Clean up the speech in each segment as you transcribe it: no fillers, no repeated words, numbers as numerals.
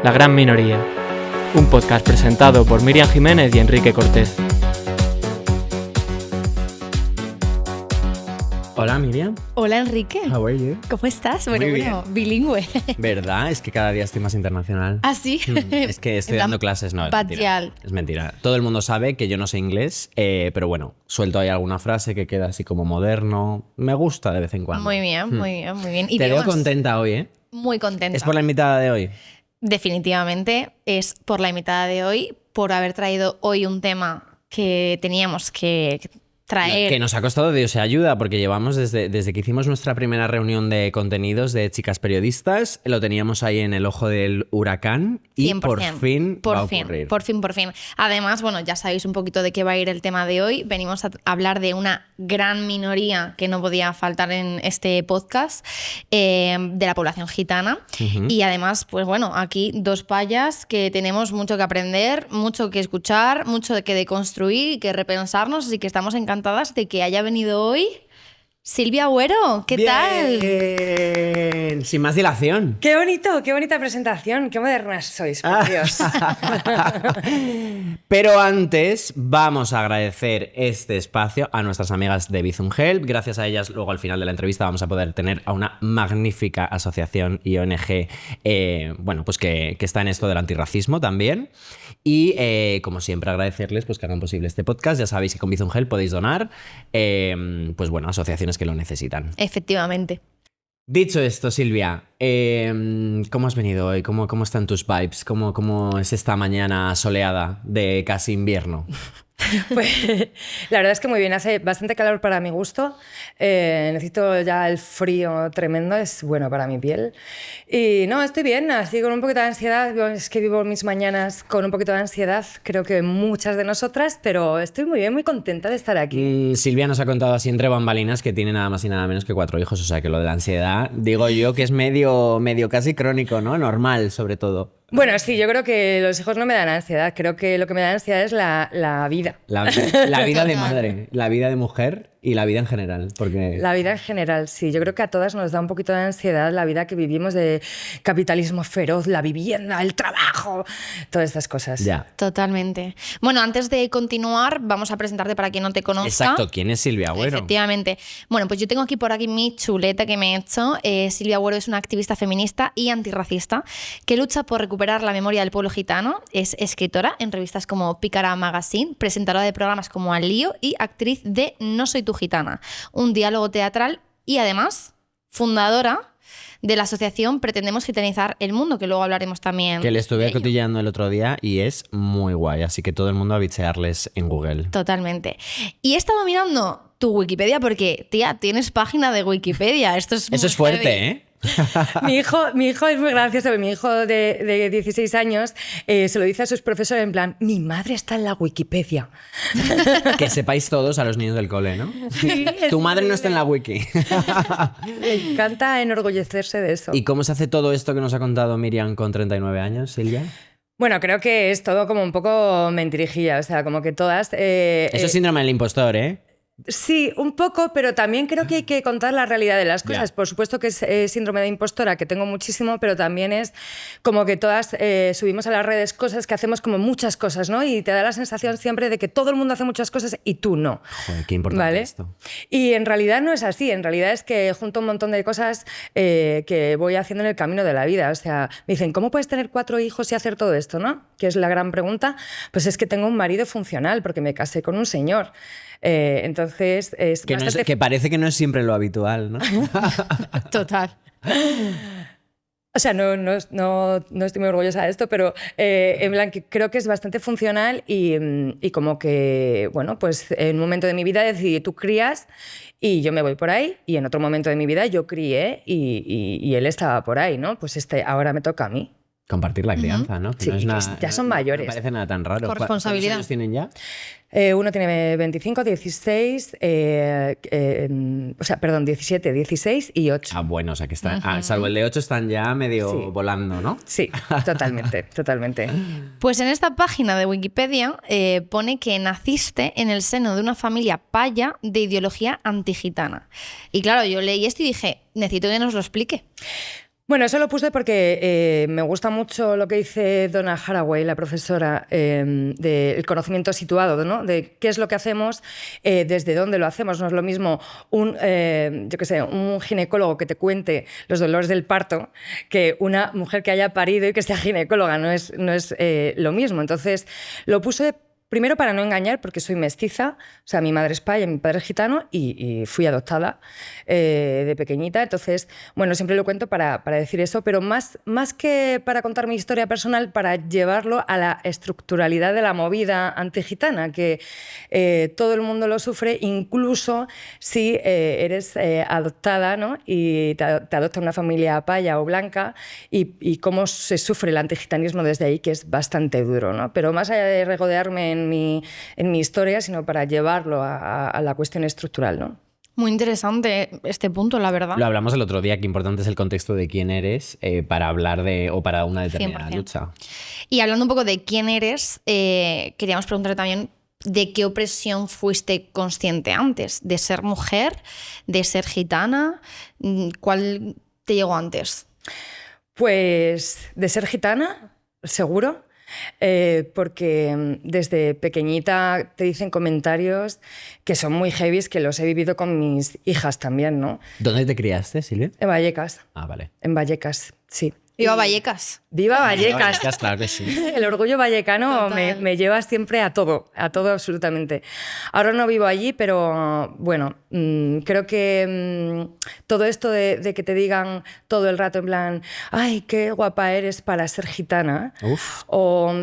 La Gran Minoría, un podcast presentado por Miriam Jiménez y Enrique Cortés. Hola Miriam. Hola Enrique. How are you? ¿Cómo estás? Muy Bueno, bilingüe. ¿Verdad? Es que cada día estoy más internacional. ¿Ah, sí? Es que estoy dando clases, no, es mentira. Es mentira. Todo el mundo sabe que yo no sé inglés, pero bueno, suelto ahí alguna frase que queda así como moderno. Me gusta de vez en cuando. Muy bien, muy bien, muy bien. Te veo contenta hoy, ¿eh? Muy contenta. ¿Es por la invitada de hoy? Definitivamente es por la invitada de hoy, por haber traído hoy un tema que teníamos que traer. Que nos ha costado Dios y ayuda, porque llevamos desde que hicimos nuestra primera reunión de contenidos de chicas periodistas, lo teníamos ahí en el ojo del huracán y 100%, por fin va a ocurrir. Por fin. Además, bueno, ya sabéis un poquito de qué va a ir el tema de hoy. Venimos a hablar de una gran minoría que no podía faltar en este podcast, de la población gitana. Uh-huh. Y además, pues bueno, aquí dos payas que tenemos mucho que aprender, mucho que escuchar, mucho que deconstruir y que repensarnos, así que estamos encantados de que haya venido hoy Silvia Agüero. ¿Qué tal? Sin más dilación. Qué bonito, qué bonita presentación, qué modernas sois, por Dios. Pero antes vamos a agradecer este espacio a nuestras amigas de Bizum Help. Gracias a ellas, luego al final de la entrevista vamos a poder tener a una magnífica asociación y ONG, bueno, pues que está en esto del antirracismo también. Y como siempre agradecerles pues que hagan posible este podcast. Ya sabéis que con Bizum Help podéis donar, pues bueno, asociaciones que lo necesitan. Efectivamente. Dicho esto, Silvia, ¿cómo has venido hoy? ¿Cómo están tus vibes? ¿Cómo es esta mañana soleada de casi invierno? Pues la verdad es que muy bien, hace bastante calor para mi gusto, necesito ya el frío tremendo, es bueno para mi piel y no, estoy bien, así con un poquito de ansiedad, es que vivo mis mañanas con un poquito de ansiedad, creo que muchas de nosotras, pero estoy muy bien, muy contenta de estar aquí. Silvia nos ha contado así entre bambalinas que tiene nada más y nada menos que 4 hijos, o sea que lo de la ansiedad, digo yo que es medio casi crónico, ¿no? Normal, sobre todo. Bueno, sí, yo creo que los hijos no me dan ansiedad, creo que lo que me da ansiedad es la vida. La vida de madre, la vida de mujer y la vida en general. Porque... La vida en general, sí. Yo creo que a todas nos da un poquito de ansiedad la vida que vivimos de capitalismo feroz, la vivienda, el trabajo, todas estas cosas. Ya. Totalmente. Bueno, antes de continuar, vamos a presentarte para quien no te conozca. Exacto, ¿quién es Silvia Agüero? Efectivamente. Bueno, pues yo tengo aquí por aquí mi chuleta que me he hecho. Silvia Agüero es una activista feminista y antirracista que lucha por recuperar la memoria del pueblo gitano. Es escritora en revistas como Pícara Magazine, presentadora de programas como Al Lío y actriz de No soy tu gitana, un diálogo teatral y además fundadora de la asociación Pretendemos Gitanizar el Mundo, que luego hablaremos también. Que le estuve cotilleando el otro día y es muy guay, así que todo el mundo a bichearles en Google. Totalmente. Y he estado mirando tu Wikipedia porque, tía, tienes página de Wikipedia. Eso es fuerte, heavy. ¿eh? Mi hijo es muy gracioso, mi hijo de 16 años se lo dice a sus profesores en plan, mi madre está en la Wikipedia. Que sepáis todos a los niños del cole, ¿no? Sí, Tu madre no está en la wiki. Me encanta enorgullecerse de eso. ¿Y cómo se hace todo esto que nos ha contado Miriam con 39 años, Silvia? Bueno, creo que es todo como un poco mentirijilla, o sea, como que todas... Eso es síndrome del impostor, ¿eh? Sí, un poco, pero también creo que hay que contar la realidad de las cosas. Por supuesto que es síndrome de impostora, que tengo muchísimo, pero también es como que todas subimos a las redes cosas que hacemos como muchas cosas, ¿no? Y te da la sensación siempre de que todo el mundo hace muchas cosas y tú no. Joder, qué importante ¿vale? esto. Y en realidad no es así, en realidad es que junto un montón de cosas que voy haciendo en el camino de la vida. O sea, me dicen, ¿cómo puedes tener 4 hijos y hacer todo esto, no? Que es la gran pregunta. Pues es que tengo un marido funcional porque me casé con un señor. Entonces es que, bastante... que parece que no es siempre lo habitual, ¿no? Total. O sea, no estoy muy orgullosa de esto, pero en plan que creo que es bastante funcional y como que, bueno, pues en un momento de mi vida decidí, tú crías y yo me voy por ahí, y en otro momento de mi vida yo crié y él estaba por ahí, ¿no? Pues ahora me toca a mí. Compartir la crianza, ¿no? Que Sí, no es nada, ya son mayores. No parece nada tan raro. Corresponsabilidad. ¿Cuántos años tienen ya? Uno tiene 25, 16, o sea, perdón, 17, 16 y 8. Ah, bueno, o sea que están, salvo el de 8 están ya medio volando, ¿no? Sí, totalmente, totalmente. Pues en esta página de Wikipedia pone que naciste en el seno de una familia paya de ideología antigitana. Y claro, yo leí esto y dije, necesito que nos lo explique. Bueno, eso lo puse porque me gusta mucho lo que dice Donna Haraway, la profesora, del conocimiento situado, ¿no? De qué es lo que hacemos, desde dónde lo hacemos. No es lo mismo yo qué sé, un ginecólogo que te cuente los dolores del parto que una mujer que haya parido y que sea ginecóloga. No es lo mismo. Entonces, lo puse primero para no engañar, porque soy mestiza, o sea, mi madre es paya, mi padre es gitano y fui adoptada de pequeñita. Entonces, bueno, siempre lo cuento para decir eso, pero más que para contar mi historia personal, para llevarlo a la estructuralidad de la movida antigitana, que todo el mundo lo sufre, incluso si eres adoptada, ¿no? Y te adopta una familia paya o blanca, y cómo se sufre el antigitanismo desde ahí, que es bastante duro, ¿no? Pero más allá de regodearme en mi historia, sino para llevarlo a la cuestión estructural, ¿no? Muy interesante este punto, la verdad. Lo hablamos el otro día, que importante es el contexto de quién eres para hablar de o para una determinada 100%. lucha. Y hablando un poco de quién eres, queríamos preguntarte también de qué opresión fuiste consciente antes, de ser mujer, de ser gitana, ¿cuál te llegó antes? Pues de ser gitana, seguro. Porque desde pequeñita te dicen comentarios que son muy heavies, que los he vivido con mis hijas también, ¿no? ¿Dónde te criaste, Silvia? En Vallecas. Ah, vale. En Vallecas, sí. Viva Vallecas. ¡Viva Vallecas! Claro que sí. El orgullo vallecano Total. me lleva siempre a todo absolutamente. Ahora no vivo allí, pero bueno, creo que todo esto de que te digan todo el rato en plan, ¡ay, qué guapa eres para ser gitana! Uf. O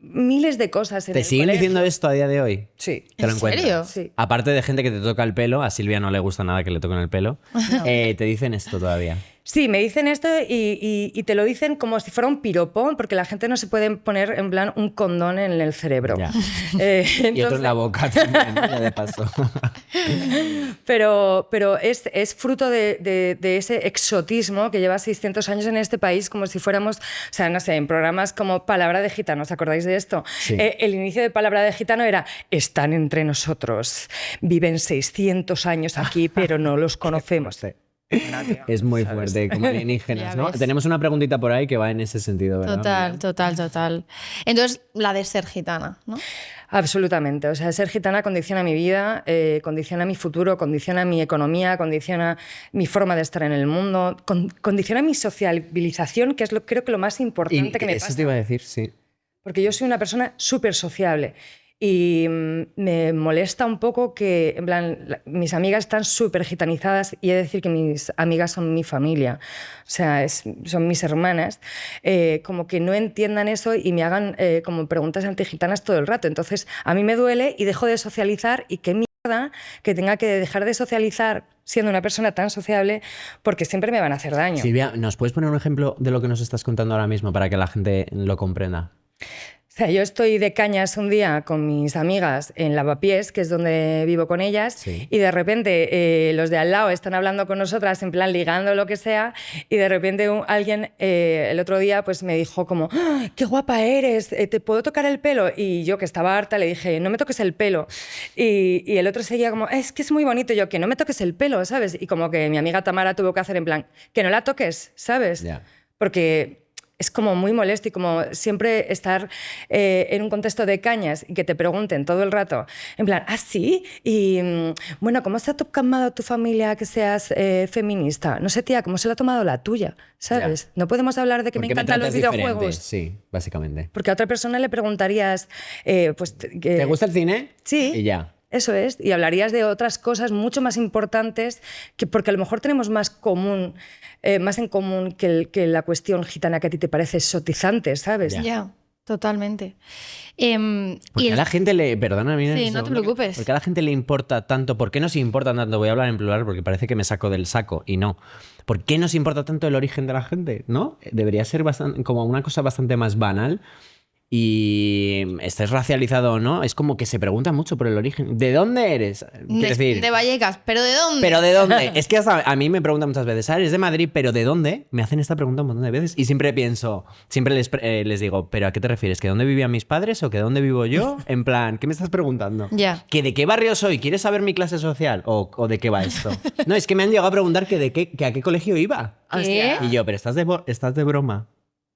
miles de cosas en ¿Te el siguen colegio. diciendo esto a día de hoy? Sí. ¿Te lo ¿En encuentras? serio? Sí. Aparte de gente que te toca el pelo, a Silvia no le gusta nada que le toquen el pelo, te dicen esto todavía. Sí, me dicen esto y te lo dicen como si fuera un piropo, porque la gente no se puede poner en plan un condón en el cerebro. Ya. Entonces, Y otro en la boca también, ¿no? Ya de paso. pero es fruto de ese exotismo que lleva 600 años en este país, como si fuéramos, o sea, no sé, en programas como Palabra de Gitano, ¿os acordáis de esto? Sí. El inicio de Palabra de Gitano era: están entre nosotros, viven 600 años aquí, pero no los conocemos. Es muy fuerte, como alienígenas, Ya ¿no? ves. Tenemos una preguntita por ahí que va en ese sentido, ¿verdad? Total. Entonces, la de ser gitana, ¿no? Absolutamente. O sea, ser gitana condiciona mi vida, condiciona mi futuro, condiciona mi economía, condiciona mi forma de estar en el mundo, condiciona mi sociabilización, que es creo que lo más importante que me eso pasa. te iba a decir, sí. Porque yo soy una persona súper sociable. Y me molesta un poco que, en plan, mis amigas están súper gitanizadas, y he de decir que mis amigas son mi familia, o sea, son mis hermanas, como que no entiendan eso y me hagan como preguntas antigitanas todo el rato. Entonces, a mí me duele y dejo de socializar, y qué mierda que tenga que dejar de socializar siendo una persona tan sociable, porque siempre me van a hacer daño. Silvia, ¿nos puedes poner un ejemplo de lo que nos estás contando ahora mismo para que la gente lo comprenda? O sea, yo estoy de cañas un día con mis amigas en Lavapiés, que es donde vivo con ellas, Sí. y de repente los de al lado están hablando con nosotras, en plan ligando o lo que sea, y de repente alguien el otro día pues me dijo como: ¡ah, qué guapa eres! ¿Te puedo tocar el pelo? Y yo, que estaba harta, le dije: no me toques el pelo. Y el otro seguía como: es que es muy bonito. Y yo: que no me toques el pelo, ¿sabes? Y como que mi amiga Tamara tuvo que hacer en plan: que no la toques, ¿sabes? Ya. Porque es como muy molesto, y como siempre estar en un contexto de cañas y que te pregunten todo el rato, en plan: ¿ah, sí? Y bueno, ¿cómo se ha tomado tu familia que seas feminista? No sé, tía, ¿cómo se lo ha tomado la tuya? ¿Sabes? Ya. No podemos hablar de que me ¿Por qué encantan los tratas diferente? videojuegos. Sí, básicamente. Porque a otra persona le preguntarías, pues... ¿Te gusta el cine? Sí. Y ya. Eso es, y hablarías de otras cosas mucho más importantes, porque a lo mejor tenemos más en común que la cuestión gitana que a ti te parece sotizante, ¿sabes? Ya. Ya, totalmente. Porque a la gente le... Perdona, mira. Sí, un no te segundo. preocupes. Porque a la gente le importa tanto... ¿Por qué nos importa tanto? Voy a hablar en plural porque parece que me saco del saco y no. ¿Por qué nos importa tanto el origen de la gente? ¿No? Debería ser como una cosa bastante más banal. y estés racializado o no, es como que se pregunta mucho por el origen. ¿De dónde eres? Quiero decir, de Vallecas, ¿pero de dónde? ¿pero de dónde? Es que hasta a mí me preguntan muchas veces, ¿eres de Madrid? ¿Pero de dónde? Me hacen esta pregunta un montón de veces y siempre pienso, siempre les digo, ¿pero a qué te refieres? ¿Que dónde vivían mis padres o que dónde vivo yo? En plan, ¿qué me estás preguntando? Ya. ¿Que de qué barrio soy? ¿Quieres saber mi clase social? ¿O de qué va esto? No, es que me han llegado a preguntar que a qué colegio iba. ¿Qué? Y yo, ¿pero estás de broma?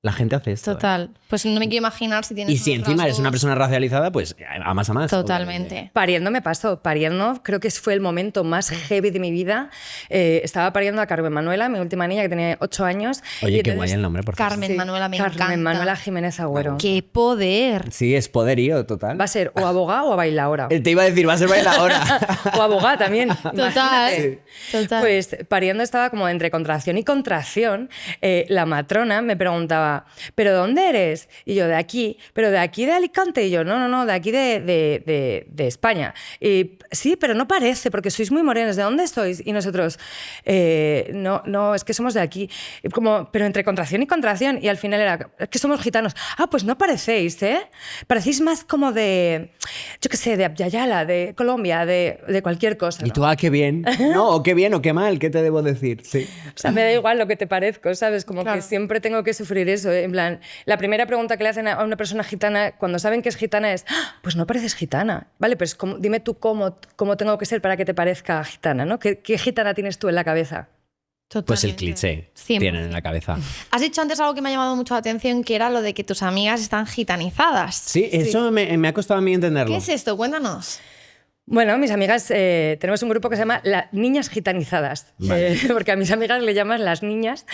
La gente hace esto. Total. Pues no me quiero imaginar si tienes Y si unos encima eres una rasgos- persona racializada, pues a más a más. Totalmente. Pariendo me pasó. Pariendo creo que fue el momento más heavy de mi vida. Estaba pariendo a Carmen Manuela, mi última niña que tenía 8 años. Oye, y qué entonces- guay el nombre, por favor. Carmen Manuela, me Carmen encanta. Manuela Jiménez Agüero. ¡Qué poder! Sí, es poderío total. Va a ser o abogada o bailaora. Te iba a decir, va a ser bailadora. O abogada también. Total. imagínate. Total. Pues pariendo estaba como entre contracción y contracción. La matrona me preguntaba, ¿pero dónde eres? Y yo, de aquí. ¿Pero de aquí de Alicante? Y yo, no, de aquí de España. Y sí, pero no parece, porque sois muy morenos. ¿De dónde sois? Y nosotros, no, es que somos de aquí. Y como, pero entre contracción y contracción. Y al final era, es que somos gitanos. Ah, pues no parecéis, ¿eh? Parecéis más como de, yo qué sé, de Abya-Yala, de Colombia, de cualquier cosa. Y ¿no? tú, qué bien. No, o qué bien o qué mal, ¿qué te debo decir? Sí. O sea, me da igual lo que te parezco, ¿sabes? Como Claro. que siempre tengo que sufrir eso. En plan, la primera pregunta que le hacen a una persona gitana cuando saben que es gitana es, "Ah, pues no pareces gitana". Vale, pues dime tú cómo tengo que ser para que te parezca gitana, ¿no? ¿Qué gitana tienes tú en la cabeza? Pues el Totalmente. cliché 100%. tienen en la cabeza. Has dicho antes algo que me ha llamado mucho la atención, que era lo de que tus amigas están gitanizadas. Sí, eso me ha costado a mí entenderlo. ¿Qué es esto? Cuéntanos. Bueno, mis amigas, tenemos un grupo que se llama las Niñas Gitanizadas, Vale. porque a mis amigas le llaman las niñas,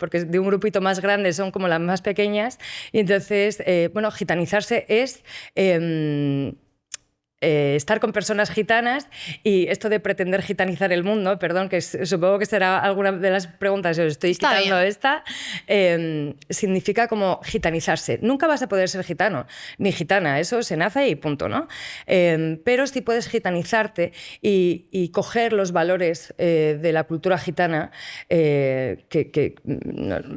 porque de un grupito más grande son como las más pequeñas, y entonces, bueno, gitanizarse es estar con personas gitanas, y esto de pretender gitanizar el mundo, perdón, que supongo que será alguna de las preguntas, os estoy Está quitando bien. esta, significa como gitanizarse. Nunca vas a poder ser gitano ni gitana, eso se nace y punto, ¿no? Pero sí puedes gitanizarte y coger los valores de la cultura gitana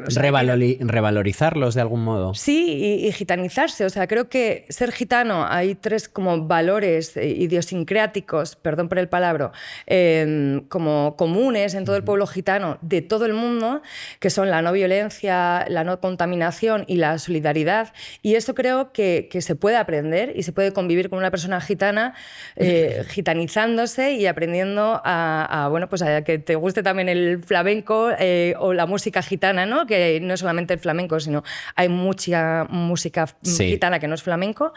o sea, Revalorizarlos de algún modo. sí, y gitanizarse. O sea, creo que ser gitano, hay 3 como valores idiosincráticos, perdón por el palabra, como comunes en todo el pueblo gitano de todo el mundo, que son la no violencia, la no contaminación y la solidaridad. Y esto creo que se puede aprender y se puede convivir con una persona gitana gitanizándose y aprendiendo bueno, pues a que te guste también el flamenco o la música gitana, ¿no? Que no es solamente el flamenco, sino hay mucha música Sí. gitana que no es flamenco,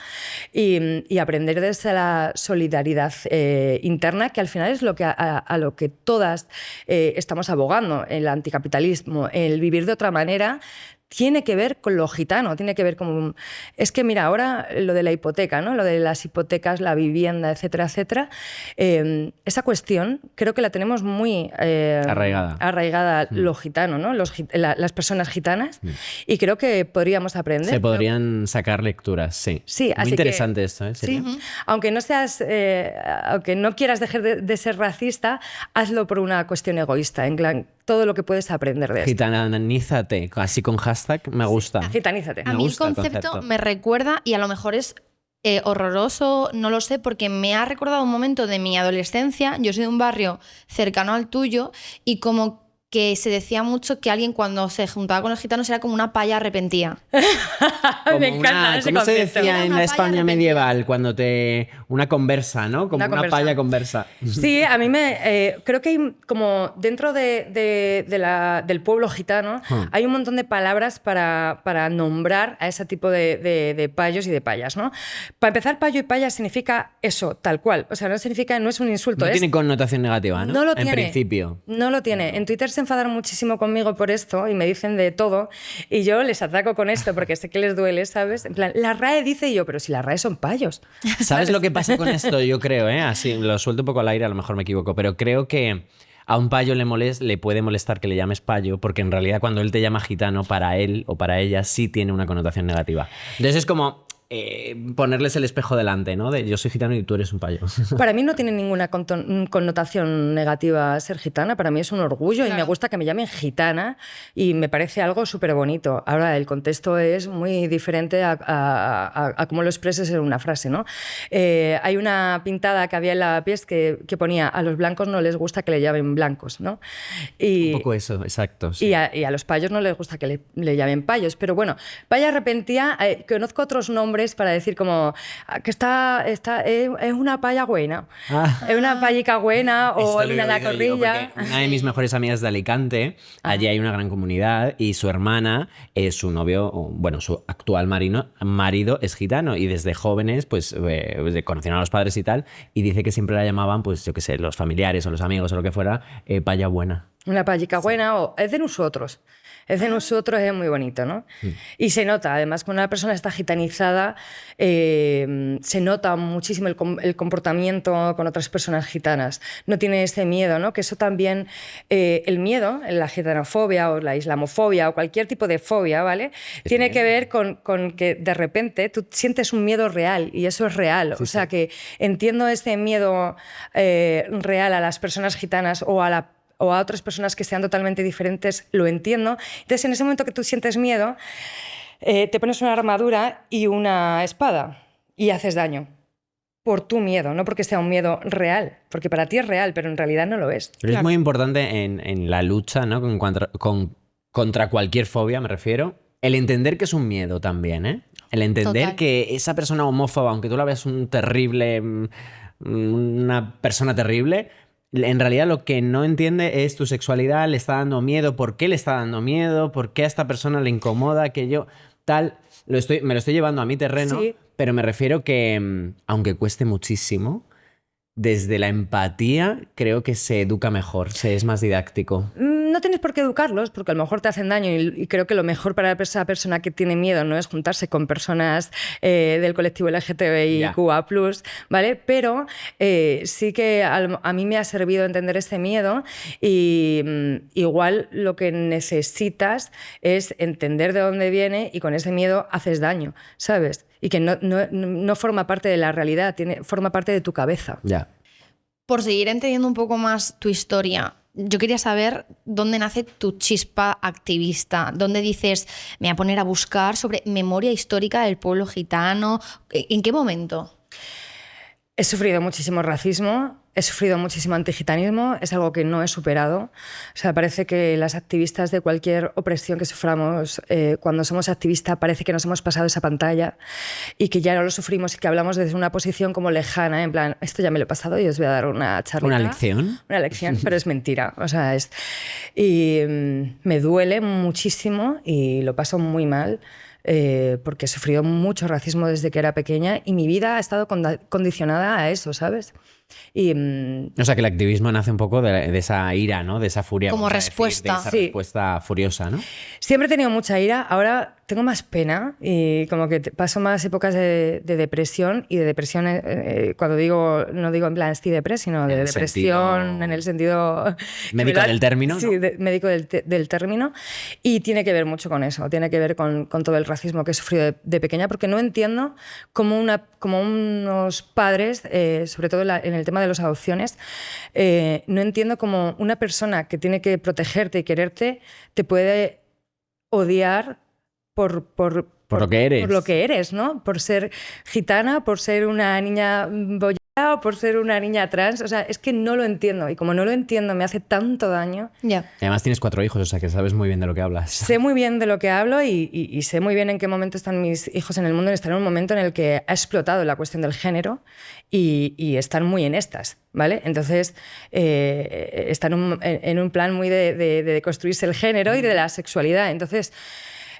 y aprender desde la solidaridad interna, que al final es lo que a lo que todas estamos abogando, el anticapitalismo, el vivir de otra manera. Tiene que ver con lo gitano, tiene que ver con... Es que mira, ahora lo de la hipoteca, ¿no? Lo de las hipotecas, la vivienda, etcétera, etcétera, esa cuestión creo que la tenemos muy arraigada lo gitano, ¿no? Las personas gitanas, y creo que podríamos aprender. Se podrían sacar lecturas, sí. Sí, Muy así interesante esto, ¿eh? Sí, Sería. aunque no seas, aunque no quieras dejar de ser racista, hazlo por una cuestión egoísta, en plan, todo lo que puedes aprender de esto. Gitanízate, así con hashtag, me gusta. Gitanízate. A Me mí el gusta el concepto concepto. me recuerda, y a lo mejor es horroroso, no lo sé, porque me ha recordado un momento de mi adolescencia. Yo soy de un barrio cercano al tuyo, y como que se decía mucho que alguien cuando se juntaba con los gitanos era como una paya arrepentida. Como Me encanta ese ¿cómo se concepto. decía Era en una la palla España arrepentida. medieval? Cuando una conversa, ¿no? Como Una una conversa. palla conversa. Sí, a mí creo que hay como dentro del pueblo gitano hay un montón de palabras para nombrar a ese tipo de payos y de payas, ¿no? Para empezar, payo y paya significa eso, tal cual. O sea, no es un insulto. No es tiene connotación negativa, ¿no? No lo en tiene. principio. No lo tiene. En Twitter se enfadaron muchísimo conmigo por esto y me dicen de todo, y yo les ataco con esto porque sé que les duele, ¿sabes? En plan, la RAE dice, y yo, pero si la RAE son payos. ¿Sabes lo que pasa con esto? Yo creo, ¿eh? Así, lo suelto un poco al aire, a lo mejor me equivoco, pero creo que a un payo le puede molestar que le llames payo, porque en realidad cuando él te llama gitano, para él o para ella sí tiene una connotación negativa. Entonces es como... ponerles el espejo delante, ¿no? De yo soy gitano y tú eres un payo. Para mí no tiene ninguna connotación negativa ser gitana, para mí es un orgullo y me gusta que me llamen gitana y me parece algo súper bonito. Ahora, el contexto es muy diferente a cómo lo expreses en una frase, ¿no? Hay una pintada que había en la pies que ponía a los blancos no les gusta que le llamen blancos, ¿no? Un poco eso, exacto. Sí. Y a los payos no les gusta que le llamen payos, pero bueno, paya arrepentía, conozco otros nombres para decir como que es una paya buena, es una payica buena o Esto lo una he la oído yo, corrilla. porque una de mis mejores amigas de Alicante, allí hay una gran comunidad y su hermana, su novio, bueno, su actual marido es gitano y desde jóvenes pues conocieron a los padres y tal y dice que siempre la llamaban, pues yo qué sé, los familiares o los amigos o lo que fuera, paya buena. Una payica buena o es de nosotros. Es de nosotros, es muy bonito, ¿no? Y se nota, además, cuando una persona está gitanizada, se nota muchísimo el comportamiento con otras personas gitanas. No tiene ese miedo, ¿no? Que eso también, el miedo, la gitanofobia o la islamofobia o cualquier tipo de fobia, ¿vale? Tiene que ver con que de repente tú sientes un miedo real y eso es real. Sí, o sea, que entiendo ese miedo real a las personas gitanas o a otras personas que sean totalmente diferentes, lo entiendo. Entonces, en ese momento que tú sientes miedo, te pones una armadura y una espada y haces daño por tu miedo, no porque sea un miedo real, porque para ti es real, pero en realidad no lo es. Pero es muy importante en la lucha, ¿no? Contra cualquier fobia, me refiero, el entender que es un miedo también, ¿eh? El entender Total. que esa persona homófoba, aunque tú la veas una persona terrible, en realidad lo que no entiende es tu sexualidad, le está dando miedo, por qué le está dando miedo, por qué a esta persona le incomoda, que yo tal, me lo estoy llevando a mi terreno, Sí. pero me refiero que, aunque cueste muchísimo, desde la empatía creo que se educa mejor, se es más didáctico. No tienes por qué educarlos, porque a lo mejor te hacen daño y creo que lo mejor para esa persona que tiene miedo no es juntarse con personas del colectivo LGTBIQA+, ¿vale? Pero sí que a mí me ha servido entender ese miedo y igual lo que necesitas es entender de dónde viene y con ese miedo haces daño, ¿sabes? Y que no forma parte de la realidad, forma parte de tu cabeza. Ya. Por seguir entendiendo un poco más tu historia, yo quería saber dónde nace tu chispa activista, dónde dices, me voy a poner a buscar sobre memoria histórica del pueblo gitano. ¿En qué momento? He sufrido muchísimo racismo, he sufrido muchísimo antigitanismo, es algo que no he superado. O sea, parece que las activistas de cualquier opresión que suframos, cuando somos activistas, parece que nos hemos pasado esa pantalla y que ya no lo sufrimos y que hablamos desde una posición como lejana, en plan, esto ya me lo he pasado y os voy a dar una charla. ¿Una lección? Una lección, pero es mentira. O sea, y me duele muchísimo y lo paso muy mal. Porque he sufrido mucho racismo desde que era pequeña y mi vida ha estado condicionada a eso, ¿sabes? Y, o sea, que el activismo nace un poco de esa ira, ¿no? De esa furia. Como respuesta. De esa Sí. respuesta furiosa, ¿no? siempre he tenido mucha ira, ahora tengo más pena y como que paso más épocas de depresión y de depresión, cuando digo, no digo en plan estoy depres, sino de depresión en el sentido... médico del término, ¿no? Sí, médico del término. Y tiene que ver mucho con eso, tiene que ver con todo el racismo que he sufrido de pequeña, porque no entiendo cómo unos padres, sobre todo en el tema de las adopciones, no entiendo cómo una persona que tiene que protegerte y quererte te puede odiar por lo que eres. Por lo que eres, ¿no? Por ser gitana, por ser una niña bollera o por ser una niña trans. O sea, es que no lo entiendo. Y como no lo entiendo, me hace tanto daño. Ya. Y además tienes 4 hijos, o sea que sabes muy bien de lo que hablas. Sé muy bien de lo que hablo y sé muy bien en qué momento están mis hijos en el mundo. Están en un momento en el que ha explotado la cuestión del género y están muy en estas, ¿vale? Entonces, están en un plan muy de construirse el género y de la sexualidad. Entonces...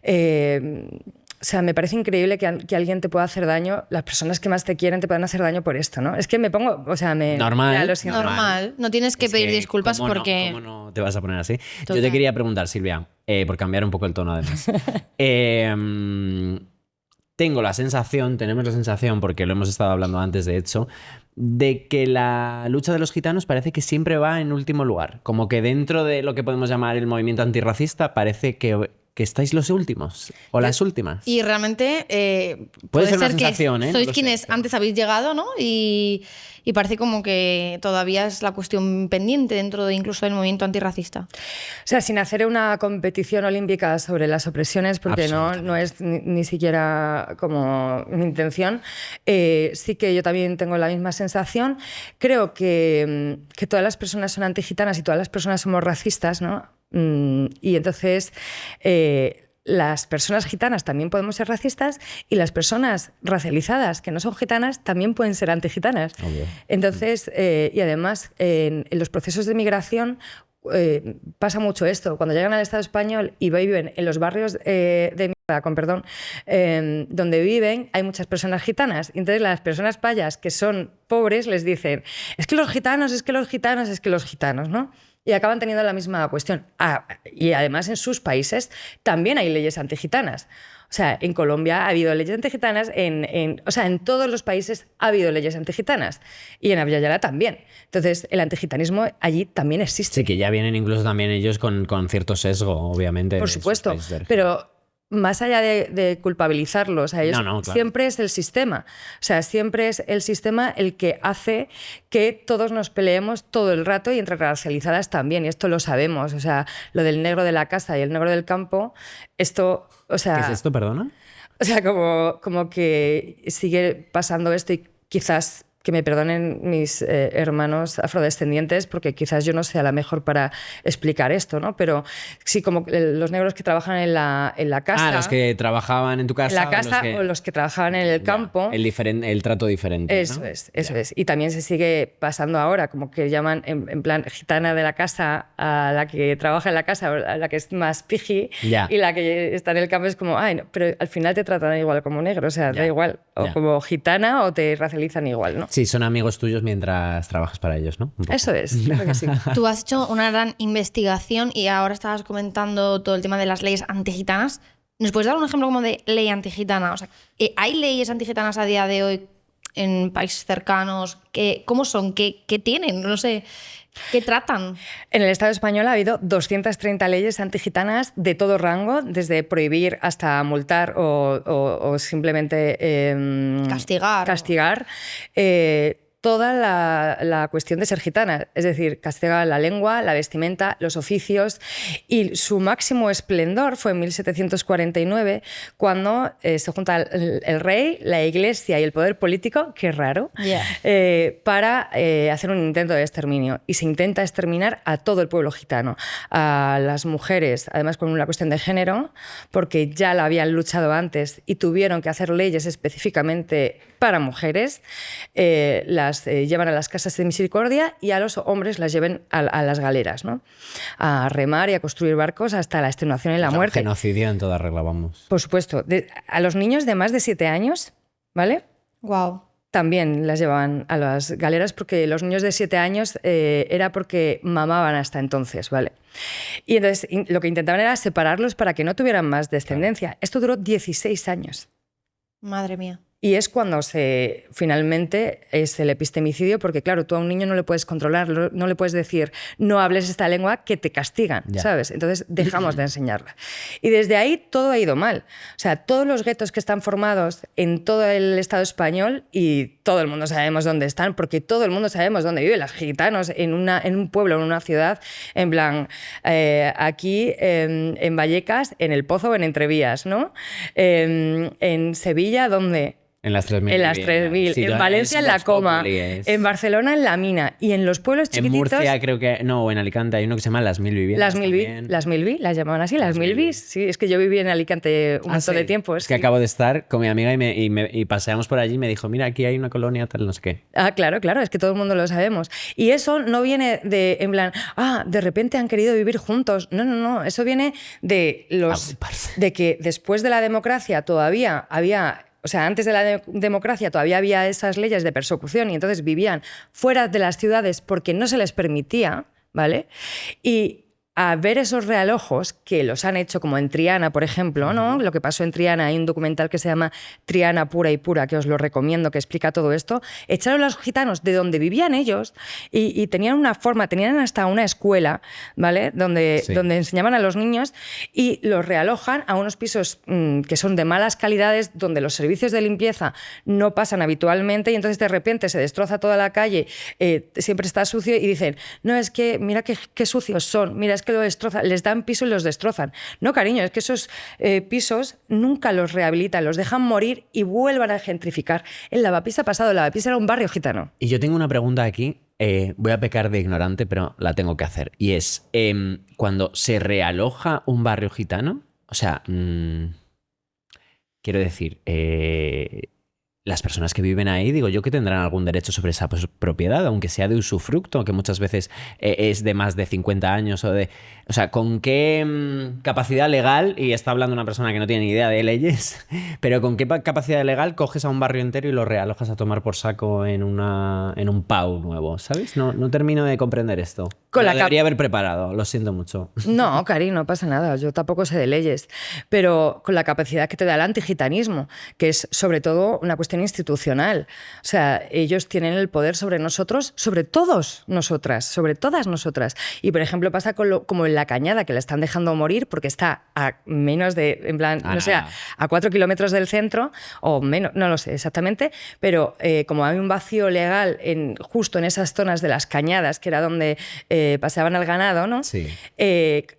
o sea, me parece increíble que alguien te pueda hacer daño, las personas que más te quieren te puedan hacer daño por esto, ¿no? Es que me pongo, o sea, Normal. Ya, lo siento. Normal. No tienes que pedir disculpas ¿cómo porque... ¿Cómo no te vas a poner así? Total. Yo te quería preguntar, Silvia, por cambiar un poco el tono además. Tenemos la sensación, porque lo hemos estado hablando antes de hecho, de que la lucha de los gitanos parece que siempre va en último lugar. Como que dentro de lo que podemos llamar el movimiento antirracista parece que que estáis los últimos o las últimas. Y realmente Puede ser una ser sensación, que ¿eh? sois Lo sé, quienes pero- antes habéis llegado, ¿no? Y parece como que todavía es la cuestión pendiente dentro de incluso del movimiento antirracista. O sea, sin hacer una competición olímpica sobre las opresiones, porque no es ni siquiera como mi intención, sí que yo también tengo la misma sensación. Creo que todas las personas son antigitanas y todas las personas somos racistas, ¿no? Y entonces las personas gitanas también podemos ser racistas y las personas racializadas que no son gitanas también pueden ser antigitanas. Obvio. Entonces, y además en los procesos de migración pasa mucho esto. Cuando llegan al Estado español y viven en los barrios de mierda, con perdón, donde viven, hay muchas personas gitanas. Y entonces las personas payas que son pobres les dicen, es que los gitanos, es que los gitanos, es que los gitanos, ¿no? Y acaban teniendo la misma cuestión. Y además en sus países también hay leyes antigitanas. O sea, en Colombia ha habido leyes antigitanas, o sea, en todos los países ha habido leyes antigitanas. Y en Abya Yala también. Entonces, el antigitanismo allí también existe. Sí, que ya vienen incluso también ellos con cierto sesgo, obviamente. Por de sus supuesto, países de origen. pero más allá de culpabilizarlos a ellos, No, claro. siempre es el sistema. O sea, siempre es el sistema el que hace que todos nos peleemos todo el rato y entre racializadas también, y esto lo sabemos. O sea, lo del negro de la casa y el negro del campo, esto, o sea... ¿Qué es esto, perdona? O sea, como que sigue pasando esto y quizás que me perdonen mis hermanos afrodescendientes porque quizás yo no sea la mejor para explicar esto, ¿no? Pero sí, como los negros que trabajan en la casa... Los que trabajaban en tu casa. En la casa o los que trabajaban en el campo. El trato diferente. Eso ¿no? es. Y también se sigue pasando ahora, como que llaman en plan gitana de la casa a la que trabaja en la casa, a la que es más piji, Ya. y la que está en el campo es como, ay, no, pero al final te tratan igual como negro, o sea, Ya. da igual, o Ya. como gitana o te racializan igual, ¿no? Sí, son amigos tuyos mientras trabajas para ellos, ¿no? Un poco. Eso es, creo que sí. Tú has hecho una gran investigación y ahora estabas comentando todo el tema de las leyes antigitanas. ¿Nos puedes dar un ejemplo como de ley antigitana? O sea, ¿hay leyes antigitanas a día de hoy en países cercanos? ¿Cómo son? ¿Qué tienen? No sé. ¿Qué tratan? En el Estado español ha habido 230 leyes antigitanas de todo rango, desde prohibir hasta multar o simplemente castigar. Toda la cuestión de ser gitana, es decir, castiga la lengua, la vestimenta, los oficios, y su máximo esplendor fue en 1749, cuando se junta el rey, la iglesia y el poder político, qué raro, para hacer un intento de exterminio. Y se intenta exterminar a todo el pueblo gitano, a las mujeres, además con una cuestión de género, porque ya la habían luchado antes y tuvieron que hacer leyes específicamente para mujeres, las llevan a las casas de misericordia y a los hombres las lleven a las galeras, ¿no? A remar y a construir barcos hasta la extenuación y la muerte. Genocidio en toda regla, vamos. Por supuesto. A los niños de más de 7 años, ¿vale? Wow. También las llevaban a las galeras porque los niños de 7 años era porque mamaban hasta entonces, ¿vale? Y entonces lo que intentaban era separarlos para que no tuvieran más descendencia. Claro. Esto duró 16 años. Madre mía. Y es cuando finalmente es el epistemicidio, porque claro, tú a un niño no le puedes controlar, no le puedes decir no hables esta lengua que te castigan, ¿sabes? Entonces dejamos de enseñarla. Y desde ahí todo ha ido mal. O sea, todos los guetos que están formados en todo el Estado español, y todo el mundo sabemos dónde están, porque todo el mundo sabemos dónde viven los gitanos, en un pueblo, en una ciudad, en plan, aquí en Vallecas, en El Pozo o en Entrevías, ¿no? En Sevilla, ¿dónde? En las 3.000. En las 3.000. Sí, en Valencia, en La Coma. En Barcelona, en La Mina. Y en los pueblos chiquititos... En Murcia, creo que... No, en Alicante hay uno que se llama Las Mil Viviendas. Las Milví, las llamaban así, las Milvis. Sí, es que yo viví en Alicante un montón de tiempo. Es que acabo de estar con mi amiga y paseamos por allí y me dijo, mira, aquí hay una colonia, tal, no sé qué. Claro, es que todo el mundo lo sabemos. Y eso no viene de, en plan, de repente han querido vivir juntos. No. Eso viene de de que después de la democracia todavía había... O sea, antes de la democracia todavía había esas leyes de persecución y entonces vivían fuera de las ciudades porque no se les permitía, ¿vale? Y a ver esos realojos que los han hecho, como en Triana, por ejemplo, ¿no? Lo que pasó en Triana, hay un documental que se llama Triana pura y pura, que os lo recomiendo, que explica todo esto. Echaron a los gitanos de donde vivían ellos y tenían una forma, tenían hasta una escuela, ¿vale? Donde enseñaban a los niños y los realojan a unos pisos que son de malas calidades, donde los servicios de limpieza no pasan habitualmente y entonces de repente se destroza toda la calle, siempre está sucio y dicen, no, es que mira qué sucios son, mira, es que lo destrozan, les dan piso y los destrozan. No, cariño, es que esos pisos nunca los rehabilitan, los dejan morir y vuelvan a gentrificar. En Lavapiés ha pasado, Lavapiés era un barrio gitano. Y yo tengo una pregunta aquí, voy a pecar de ignorante, pero la tengo que hacer. Y es, cuando se realoja un barrio gitano, o sea, quiero decir, las personas que viven ahí, digo yo que tendrán algún derecho sobre esa propiedad, aunque sea de usufructo, que muchas veces es de más de 50 años o sea, ¿con qué capacidad legal, y está hablando una persona que no tiene ni idea de leyes, pero con qué capacidad legal coges a un barrio entero y lo realojas a tomar por saco en un PAU nuevo, ¿sabes? No termino de comprender esto. Lo debería haber preparado, lo siento mucho. No, Cari, no pasa nada, yo tampoco sé de leyes, pero con la capacidad que te da el antigitanismo, que es sobre todo una cuestión institucional. O sea, ellos tienen el poder sobre nosotros, sobre todos nosotras, sobre todas nosotras. Y, por ejemplo, pasa como en La Cañada, que la están dejando morir porque está a menos de, en plan, no sé, a 4 kilómetros del centro, o menos, no lo sé exactamente, pero como hay un vacío legal justo en esas zonas de Las Cañadas, que era donde paseaban al ganado, ¿no? Sí.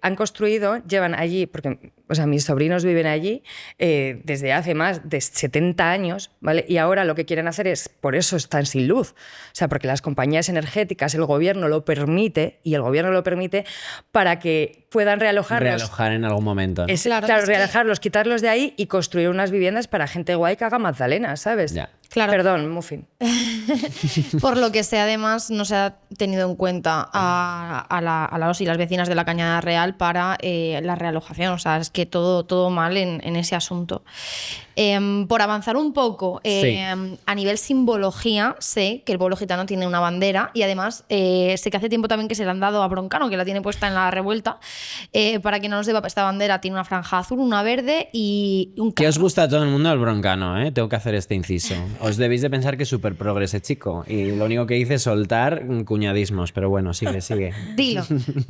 Han construido, llevan allí, porque... O sea, mis sobrinos viven allí desde hace más de 70 años, ¿vale? Y ahora lo que quieren hacer es, por eso están sin luz. O sea, porque las compañías energéticas, el gobierno lo permite, y el gobierno lo permite para que puedan realojarlos. Realojar en algún momento, ¿no? Claro, realojarlos, quitarlos de ahí y construir unas viviendas para gente guay que haga magdalenas, ¿sabes? Ya. Claro. Perdón, Muffin. Por lo que sea, además, no se ha tenido en cuenta a los y las vecinas de la Cañada Real para la realojación. O sea, es que todo mal en ese asunto. Por avanzar un poco, a nivel simbología, sé que el pueblo gitano tiene una bandera y además sé que hace tiempo también que se la han dado a Broncano, que la tiene puesta en la revuelta. Para quien no lo sepa, esta bandera tiene una franja azul, una verde y un carro. ¿Qué os gusta a todo el mundo el Broncano? Tengo que hacer este inciso. Os debéis de pensar que es súper progrese, chico. Y lo único que hice es soltar cuñadismos. Pero bueno, sigue. Dilo.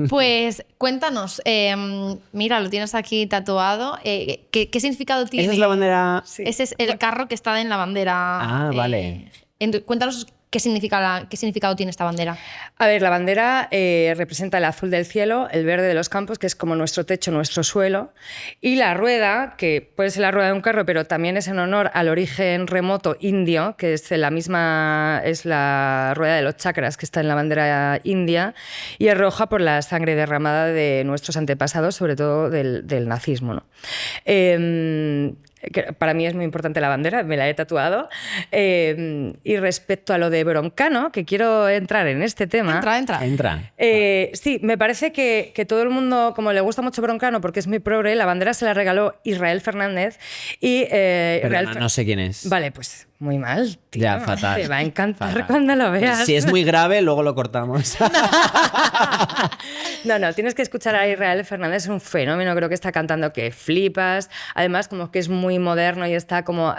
Pues cuéntanos, mira, lo tienes aquí tatuado. ¿Qué significado tiene? ¿Esa es la bandera? Sí. Ese es el carro que está en la bandera. Ah, vale. Cuéntanos qué significado tiene esta bandera. A ver, la bandera representa el azul del cielo, el verde de los campos, que es como nuestro techo, nuestro suelo, y la rueda, que puede ser la rueda de un carro, pero también es en honor al origen remoto indio, que es es la rueda de los chakras que está en la bandera india, y es roja por la sangre derramada de nuestros antepasados, sobre todo del nazismo, ¿no? Que para mí es muy importante la bandera, me la he tatuado. Y respecto a lo de Broncano, que quiero entrar en este tema... Entra. Sí, me parece que todo el mundo, como le gusta mucho Broncano porque es muy progre, la bandera se la regaló Israel Fernández y... Perdona, no sé quién es. Vale, pues muy mal, tío. Ya, fatal. Te va a encantar Fatal. cuando lo veas. Si es muy grave, luego lo cortamos. No, tienes que escuchar a Israel Fernández, es un fenómeno, creo que está cantando que flipas, además como que es muy moderno y está como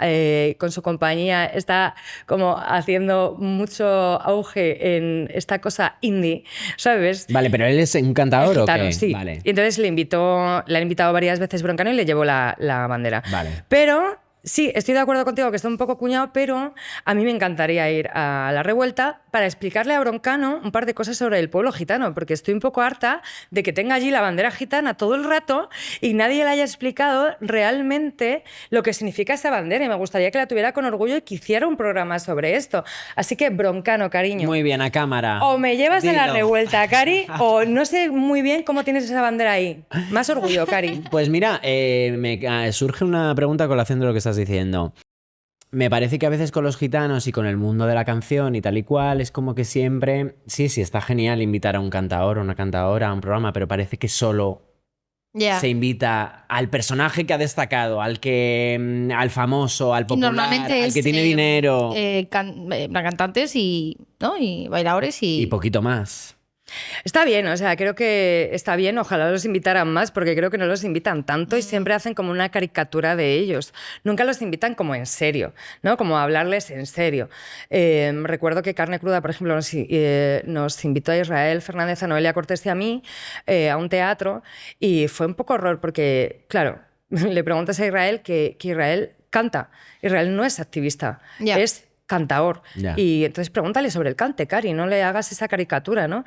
con su compañía, está como haciendo mucho auge en esta cosa indie, ¿sabes? Vale, pero él es un cantador o qué? Sí. Vale. Y entonces le han invitado varias veces Broncano y le llevó la bandera. Vale. Pero... Sí, estoy de acuerdo contigo que está un poco cuñado, pero a mí me encantaría ir a la revuelta para explicarle a Broncano un par de cosas sobre el pueblo gitano, porque estoy un poco harta de que tenga allí la bandera gitana todo el rato y nadie le haya explicado realmente lo que significa esa bandera, y me gustaría que la tuviera con orgullo y que hiciera un programa sobre esto. Así que, Broncano, cariño. Muy bien, a cámara. O me llevas Dilo. a la revuelta, Cari, o no sé muy bien cómo tienes esa bandera ahí. Más orgullo, Cari. Pues mira, me surge una pregunta a colación de lo que estás diciendo. Me parece que a veces con los gitanos y con el mundo de la canción y tal y cual, es como que siempre... Sí, está genial invitar a un cantador o una cantadora a un programa, pero parece que solo... Yeah. Se invita al personaje que ha destacado, al famoso, al popular, Normalmente al que tiene dinero. Cantantes y bailadores Y poquito más. Está bien, o sea, creo que está bien, ojalá los invitaran más, porque creo que no los invitan tanto y siempre hacen como una caricatura de ellos. Nunca los invitan como en serio, ¿no? Como a hablarles en serio. Recuerdo que Carne Cruda, por ejemplo, nos invitó a Israel Fernández, a Noelia Cortés y a mí a un teatro y fue un poco horror porque, claro, le preguntas a Israel que Israel canta. Israel no es activista, es cantaor. Y entonces pregúntale sobre el cante, Cari, no le hagas esa caricatura, ¿no?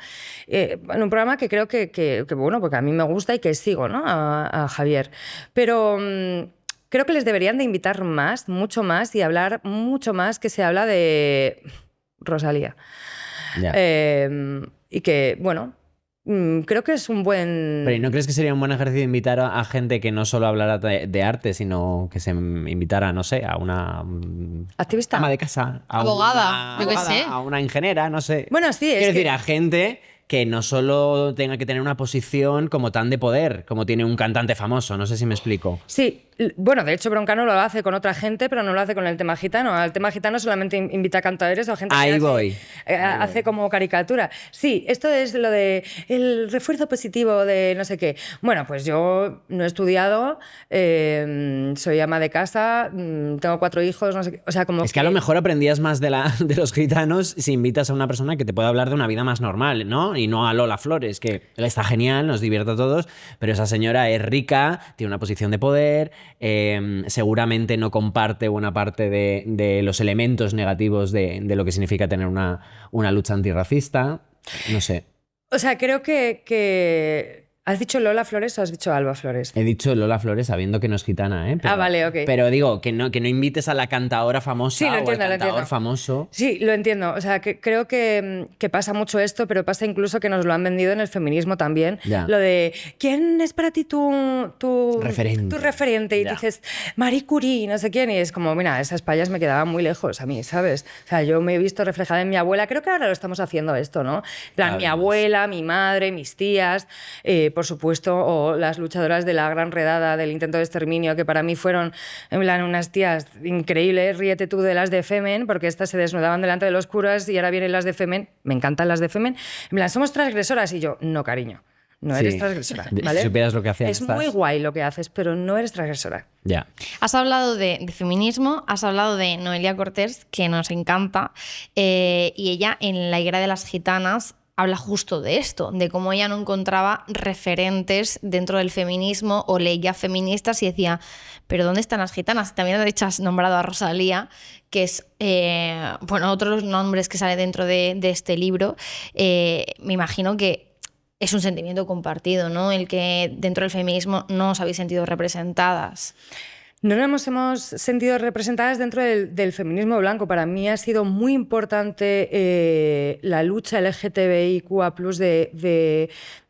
En un programa que creo que bueno, porque a mí me gusta y que sigo, ¿no? A Javier. Pero creo que les deberían de invitar más, mucho más, y hablar mucho más que se habla de Rosalía. Y que, bueno, creo que es un buen... Pero ¿y no crees que sería un buen ejercicio invitar a gente que no solo hablara de arte, sino que se invitara, no sé, a una... ¿Activista? Ama de casa. Abogada, yo qué sé. A una ingeniera, no sé. Bueno, sí, Quiero decir, a gente que no solo tenga que tener una posición como tan de poder, como tiene un cantante famoso, no sé si me explico. Sí, bueno, de hecho Broncano lo hace con otra gente, pero no lo hace con el tema gitano. Al tema gitano solamente invita a cantadores o a gente que hace como caricatura. Sí, esto es lo de el refuerzo positivo de no sé qué. Bueno, pues yo no he estudiado, soy ama de casa, tengo 4 hijos, no sé qué. O sea, como es que a lo mejor aprendías más de los gitanos si invitas a una persona que te pueda hablar de una vida más normal, ¿no? Y no a Lola Flores, que él está genial, nos divierte a todos, pero esa señora es rica, tiene una posición de poder, seguramente no comparte buena parte de los elementos negativos de lo que significa tener una lucha antirracista, no sé. O sea, creo que... ¿Has dicho Lola Flores o has dicho Alba Flores? He dicho Lola Flores sabiendo que no es gitana, ¿eh? Pero, vale, ok. Pero digo, que no invites a la cantadora famosa o al cantador famoso. Sí, lo entiendo. O sea, que creo que pasa mucho esto, pero pasa incluso que nos lo han vendido en el feminismo también. Ya. Lo de, ¿quién es para ti tu referente? Tu referente. Y dices, Marie Curie, no sé quién. Y es como, mira, esas payas me quedaban muy lejos a mí, ¿sabes? O sea, yo me he visto reflejada en mi abuela. Creo que ahora lo estamos haciendo esto, ¿no? En plan, mi abuela, mi madre, mis tías... por supuesto, o las luchadoras de la gran redada del intento de exterminio, que para mí fueron en plan unas tías increíbles. Ríete tú de las de Femen, porque estas se desnudaban delante de los curas y ahora vienen las de Femen. Me encantan las de Femen. En plan, somos transgresoras. Y yo, no, cariño, no eres transgresora, ¿vale? Si supieras lo que hacían. Es muy guay lo que haces, pero no eres transgresora. Ya. Has hablado de feminismo, has hablado de Noelia Cortés, que nos encanta, y ella en La higuera de las gitanas habla justo de esto, de cómo ella no encontraba referentes dentro del feminismo o leía feministas y decía, pero ¿dónde están las gitanas? También de hecho has nombrado a Rosalía, que es bueno, otro de los nombres que sale dentro de este libro. Me imagino que es un sentimiento compartido, ¿no? El que dentro del feminismo no os habéis sentido representadas. No nos hemos sentido representadas dentro del feminismo blanco. Para mí ha sido muy importante la lucha LGTBIQA+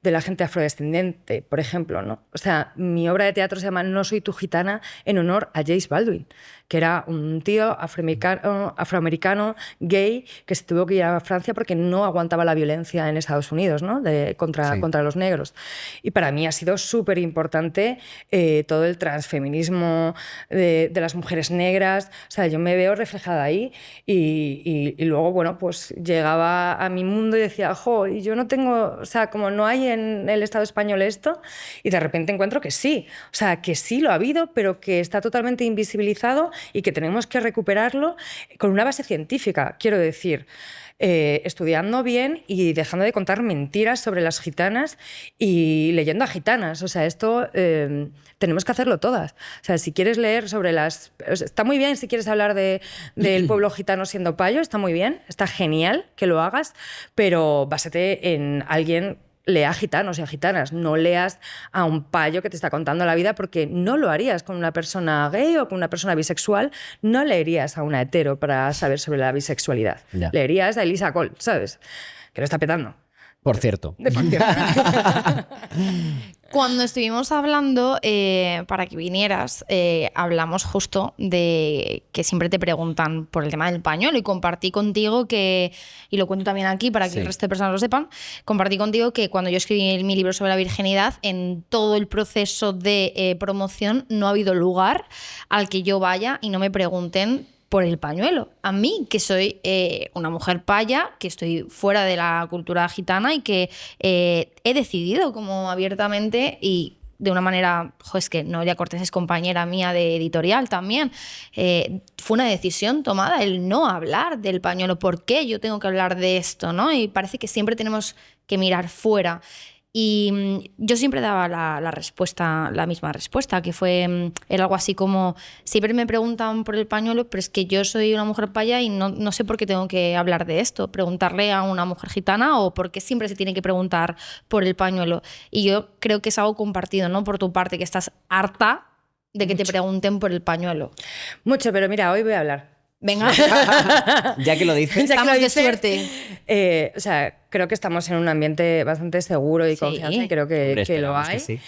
de la gente afrodescendente, por ejemplo, ¿no? O sea, mi obra de teatro se llama No soy tu gitana, en honor a Jace Baldwin, que era un tío afroamericano gay que se tuvo que ir a Francia porque no aguantaba la violencia en Estados Unidos, ¿no? contra los negros. Y para mí ha sido súper importante todo el transfeminismo de las mujeres negras. O sea, yo me veo reflejada ahí y luego, bueno, pues llegaba a mi mundo y decía, jo, y yo no tengo, o sea, como no hay en el Estado español esto, y de repente encuentro que sí. O sea, que sí lo ha habido, pero que está totalmente invisibilizado y que tenemos que recuperarlo con una base científica, quiero decir. Estudiando bien y dejando de contar mentiras sobre las gitanas y leyendo a gitanas. O sea, esto tenemos que hacerlo todas. O sea, si quieres leer sobre las... Está muy bien si quieres hablar del pueblo gitano siendo payo, está muy bien, está genial que lo hagas, pero básate en alguien... Lea gitanos y a gitanas, no leas a un payo que te está contando la vida, porque no lo harías con una persona gay o con una persona bisexual, no leerías a una hetero para saber sobre la bisexualidad. Ya. Leerías a Elisa Cole, ¿sabes? Que lo está petando. Por cierto. Cuando estuvimos hablando, para que vinieras, hablamos justo de que siempre te preguntan por el tema del pañuelo, y compartí contigo que, y lo cuento también aquí para que el resto de personas lo sepan, compartí contigo que cuando yo escribí mi libro sobre la virginidad, en todo el proceso de promoción no ha habido lugar al que yo vaya y no me pregunten por el pañuelo. A mí, que soy una mujer paya, que estoy fuera de la cultura gitana y que he decidido como abiertamente y de una manera, es que Noelia Cortés es compañera mía de editorial también, fue una decisión tomada el no hablar del pañuelo. ¿Por qué yo tengo que hablar de esto, no? Y parece que siempre tenemos que mirar fuera. Y yo siempre daba la respuesta, la misma respuesta, que era algo así como, siempre me preguntan por el pañuelo, pero es que yo soy una mujer paya y no sé por qué tengo que hablar de esto, preguntarle a una mujer gitana o por qué siempre se tiene que preguntar por el pañuelo. Y yo creo que es algo compartido, ¿no? Por tu parte, que estás harta de que te pregunten por el pañuelo. Mucho, pero mira, hoy voy a hablar. Venga. Ya que lo dices. Estamos de suerte. O sea, creo que estamos en un ambiente bastante seguro y confianza y creo que, Hombre, que lo esperamos hay. que sí.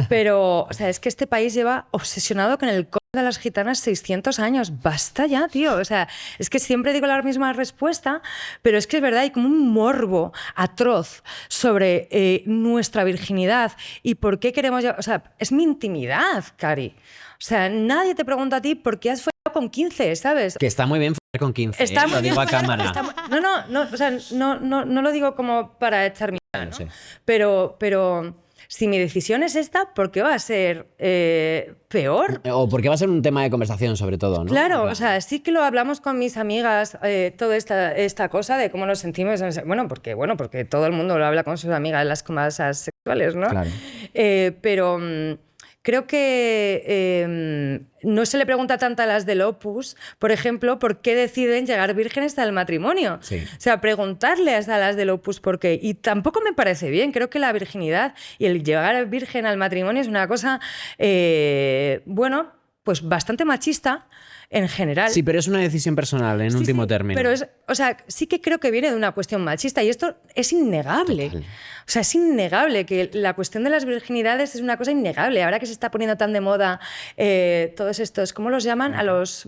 Pero, o sea, es que este país lleva obsesionado con el código de las gitanas 600 años. Basta ya, tío. O sea, es que siempre digo la misma respuesta, pero es que es verdad, hay como un morbo atroz sobre nuestra virginidad y por qué queremos... O sea, es mi intimidad, Cari. O sea, nadie te pregunta a ti por qué has follado con 15, ¿sabes? Que está muy bien follar con 15, Está muy lo digo bien. a cámara. No, o sea, no lo digo como para echar mierda, ¿no? Sí. Pero si mi decisión es esta, ¿por qué va a ser peor? O porque va a ser un tema de conversación, sobre todo, ¿no? Claro, o sea, sí que lo hablamos con mis amigas, toda esta cosa de cómo nos sentimos. Bueno, porque todo el mundo lo habla con sus amigas en las conversas sexuales, ¿no? Claro. Pero creo que no se le pregunta tanto a las del Opus, por ejemplo, por qué deciden llegar vírgenes al matrimonio. Sí. O sea, preguntarles a las del Opus por qué. Y tampoco me parece bien. Creo que la virginidad y el llegar virgen al matrimonio es una cosa, bueno, pues bastante machista en general. Sí, pero es una decisión personal, en último término. Pero o sea, sí que creo que viene de una cuestión machista y esto es innegable. Total. O sea, es innegable que la cuestión de las virginidades es una cosa innegable. Ahora que se está poniendo tan de moda todos estos, ¿cómo los llaman? A los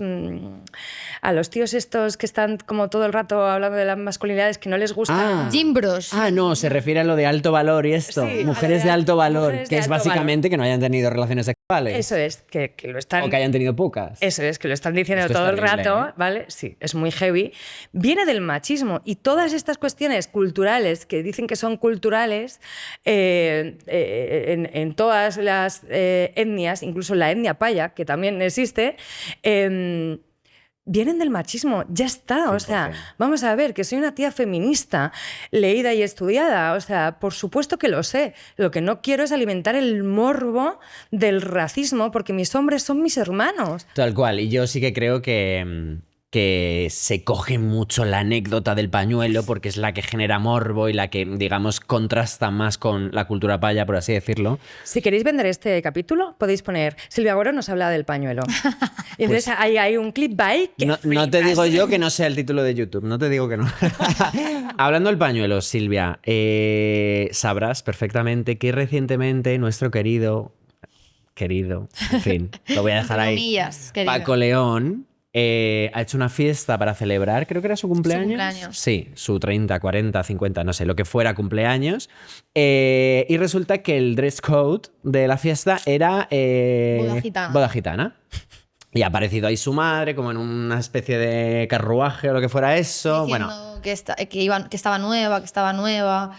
tíos estos que están como todo el rato hablando de las masculinidades que no les gusta. Gimbros. No, se refiere a lo de alto valor y esto. Sí, mujeres de alto valor, mujeres que de es alto básicamente que no hayan tenido relaciones sexuales. Eso es, que lo están... O que hayan tenido pocas. Eso es, que lo están diciendo Esto es todo el terrible, rato, ¿eh? ¿vale? Sí, es muy heavy. Viene del machismo y todas estas cuestiones culturales que dicen que son culturales en todas las etnias, incluso la etnia paya, que también existe, vienen del machismo, ya está, o sea, 100%. vamos a ver, que soy una tía feminista, leída y estudiada, o sea, por supuesto que lo sé, lo que no quiero es alimentar el morbo del racismo, porque mis hombres son mis hermanos. Tal cual. Y yo sí que creo que se coge mucho la anécdota del pañuelo porque es la que genera morbo y la que, digamos, contrasta más con la cultura paya, por así decirlo. Si queréis vender este capítulo, podéis poner Silvia Agüero nos habla del pañuelo. Y entonces hay un clickbait que No te flipas. digo yo que no sea el título de YouTube, no te digo que no. Hablando del pañuelo, Silvia, sabrás perfectamente que recientemente nuestro querido, en fin, lo voy a dejar ahí, Comillas, querido. Paco León, ha hecho una fiesta para celebrar, creo que era su cumpleaños. cumpleaños. Sí, su 30, 40, 50, no sé, lo que fuera cumpleaños. Y resulta que el dress code de la fiesta era Boda gitana. boda gitana. Y ha aparecido ahí su madre, como en una especie de carruaje o lo que fuera eso. Diciendo Bueno, que estaba nueva.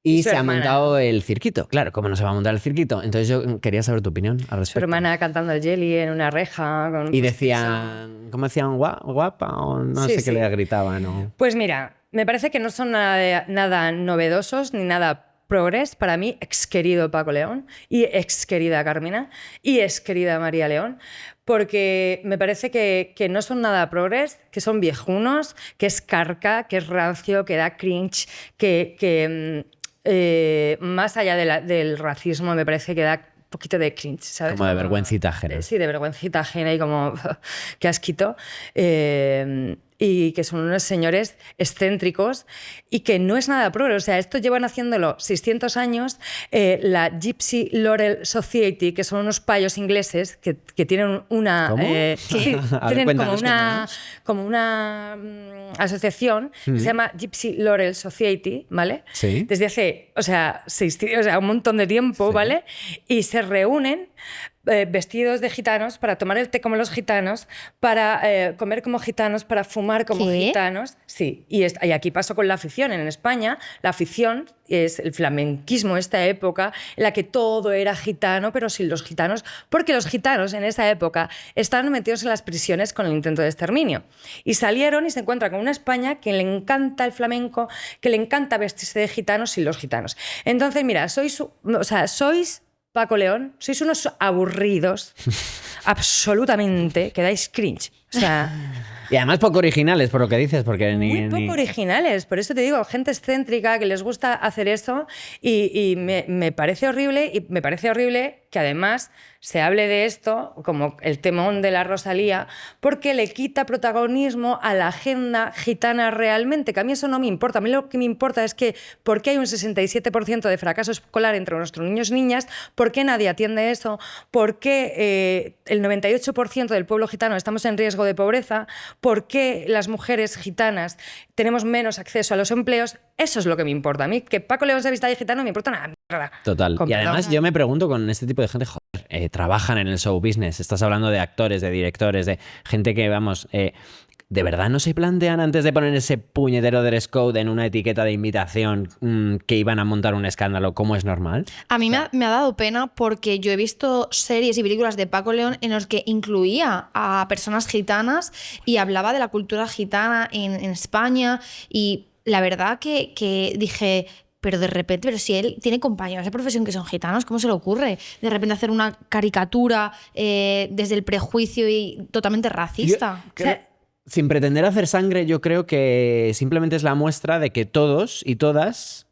y Su se ha hermana. montado el cirquito. Claro, ¿cómo no se va a montar el cirquito? Entonces yo quería saber tu opinión al Su respecto. hermana cantando el jelly en una reja. Con Y decían, ¿cómo decían? Guapa o no Sí, sé qué sí. le gritaban. ¿No? Pues mira, me parece que no son nada novedosos ni nada progres. Para mí, ex querido Paco León y ex querida Carmina y ex querida María León, porque me parece que no son nada progres, que son viejunos, que es carca, que es rancio, que da cringe, que más allá del racismo me parece que da un poquito de cringe, ¿sabes? Como de vergüencita ajena. Sí, de vergüencita ajena y como qué asquito. Y que son unos señores excéntricos y que no es nada progre. O sea, esto llevan haciéndolo 600 años. La Gypsy Laurel Society, que son unos payos ingleses que tienen una... ¿Cómo? sí, A ver, tienen cuéntanos. como una asociación que se llama Gypsy Laurel Society, ¿vale? Sí. Desde hace, o sea, un montón de tiempo, Sí. ¿vale? Y se reúnen vestidos de gitanos, para tomar el té como los gitanos, para comer como gitanos, para fumar como gitanos. Sí, y aquí pasó con la afición. En España, la afición es el flamenquismo, esta época en la que todo era gitano, pero sin los gitanos, porque los gitanos en esa época estaban metidos en las prisiones con el intento de exterminio. Y salieron y se encuentran con una España que le encanta el flamenco, que le encanta vestirse de gitanos sin los gitanos. Entonces, mira, sois Paco León, sois unos aburridos, absolutamente, que dais cringe. O sea... Y además poco originales, por lo que dices, porque Muy poco originales, por eso te digo, gente excéntrica que les gusta hacer eso y me parece horrible, y me parece horrible que además se hable de esto como el temón de la Rosalía, porque le quita protagonismo a la agenda gitana realmente, que a mí eso no me importa. A mí lo que me importa es que ¿por qué hay un 67% de fracaso escolar entre nuestros niños y niñas? ¿Por qué nadie atiende eso? ¿Por qué el 98% del pueblo gitano estamos en riesgo de pobreza? ¿Por qué las mujeres gitanas tenemos menos acceso a los empleos? Eso es lo que me importa. A mí que Paco León se vista de gitano me importa una mierda. Total. Y además yo me pregunto con este tipo de gente, joder, trabajan en el show business. Estás hablando de actores, de directores, de gente que, vamos... ¿De verdad no se plantean antes de poner ese puñetero dress code en una etiqueta de invitación que iban a montar un escándalo como es normal? A mí me ha dado pena porque yo he visto series y películas de Paco León en los que incluía a personas gitanas y hablaba de la cultura gitana en España, y la verdad que dije... Pero de repente, pero si él tiene compañeros de profesión que son gitanos, ¿cómo se le ocurre de repente hacer una caricatura desde el prejuicio y totalmente racista? Sin pretender hacer sangre, yo creo que simplemente es la muestra de que todos y todas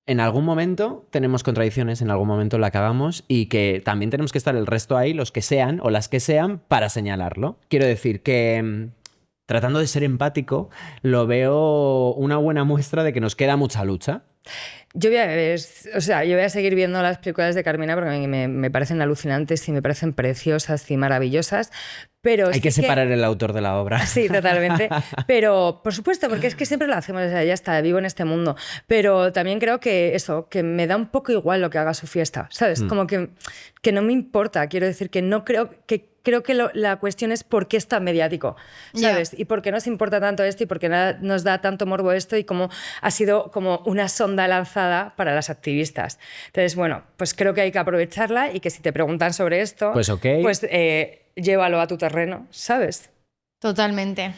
en algún momento tenemos contradicciones, en algún momento la cagamos, y que también tenemos que estar el resto ahí, los que sean o las que sean, para señalarlo. Quiero decir que... tratando de ser empático, lo veo una buena muestra de que nos queda mucha lucha. Yo voy a seguir viendo las películas de Carmina porque me parecen alucinantes y me parecen preciosas y maravillosas. Pero hay que separar el autor de la obra. Sí, totalmente. Pero, por supuesto, porque es que siempre lo hacemos, o sea, ya está, vivo en este mundo. Pero también creo que eso, que me da un poco igual lo que haga su fiesta, ¿sabes? Como que no me importa. Quiero decir que no creo que... Creo que la cuestión es por qué es tan mediático, ¿sabes? Y por qué nos importa tanto esto y por qué nos da tanto morbo esto, y cómo ha sido como una sonda lanzada para las activistas. Entonces, bueno, pues creo que hay que aprovecharla, y que si te preguntan sobre esto, pues llévalo a tu terreno, ¿sabes? Totalmente.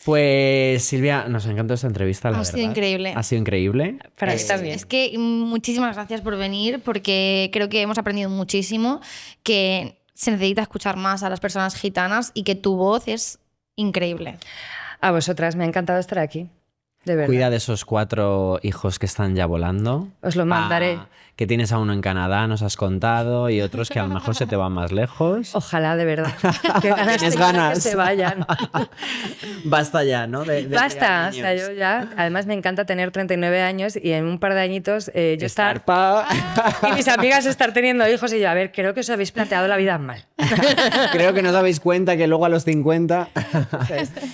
Pues Silvia, nos encantó esta entrevista, la verdad. Ha sido increíble. Ha sido increíble. Para mí también. Es que muchísimas gracias por venir, porque creo que hemos aprendido muchísimo, que se necesita escuchar más a las personas gitanas y que tu voz es increíble. A vosotras, me ha encantado estar aquí. De verdad. Cuida de esos 4 hijos que están ya volando. Os lo mandaré. Que tienes a uno en Canadá, nos has contado, y otros que a lo mejor se te van más lejos. Ojalá, de verdad. Tienes ganas. Que se vayan. Basta ya, ¿no? Basta. O sea, yo ya... Además, me encanta tener 39 años y en un par de añitos yo estar... Y mis amigas estar teniendo hijos, y yo, a ver, creo que os habéis planteado la vida mal. Creo que no os dais cuenta que luego a los 50...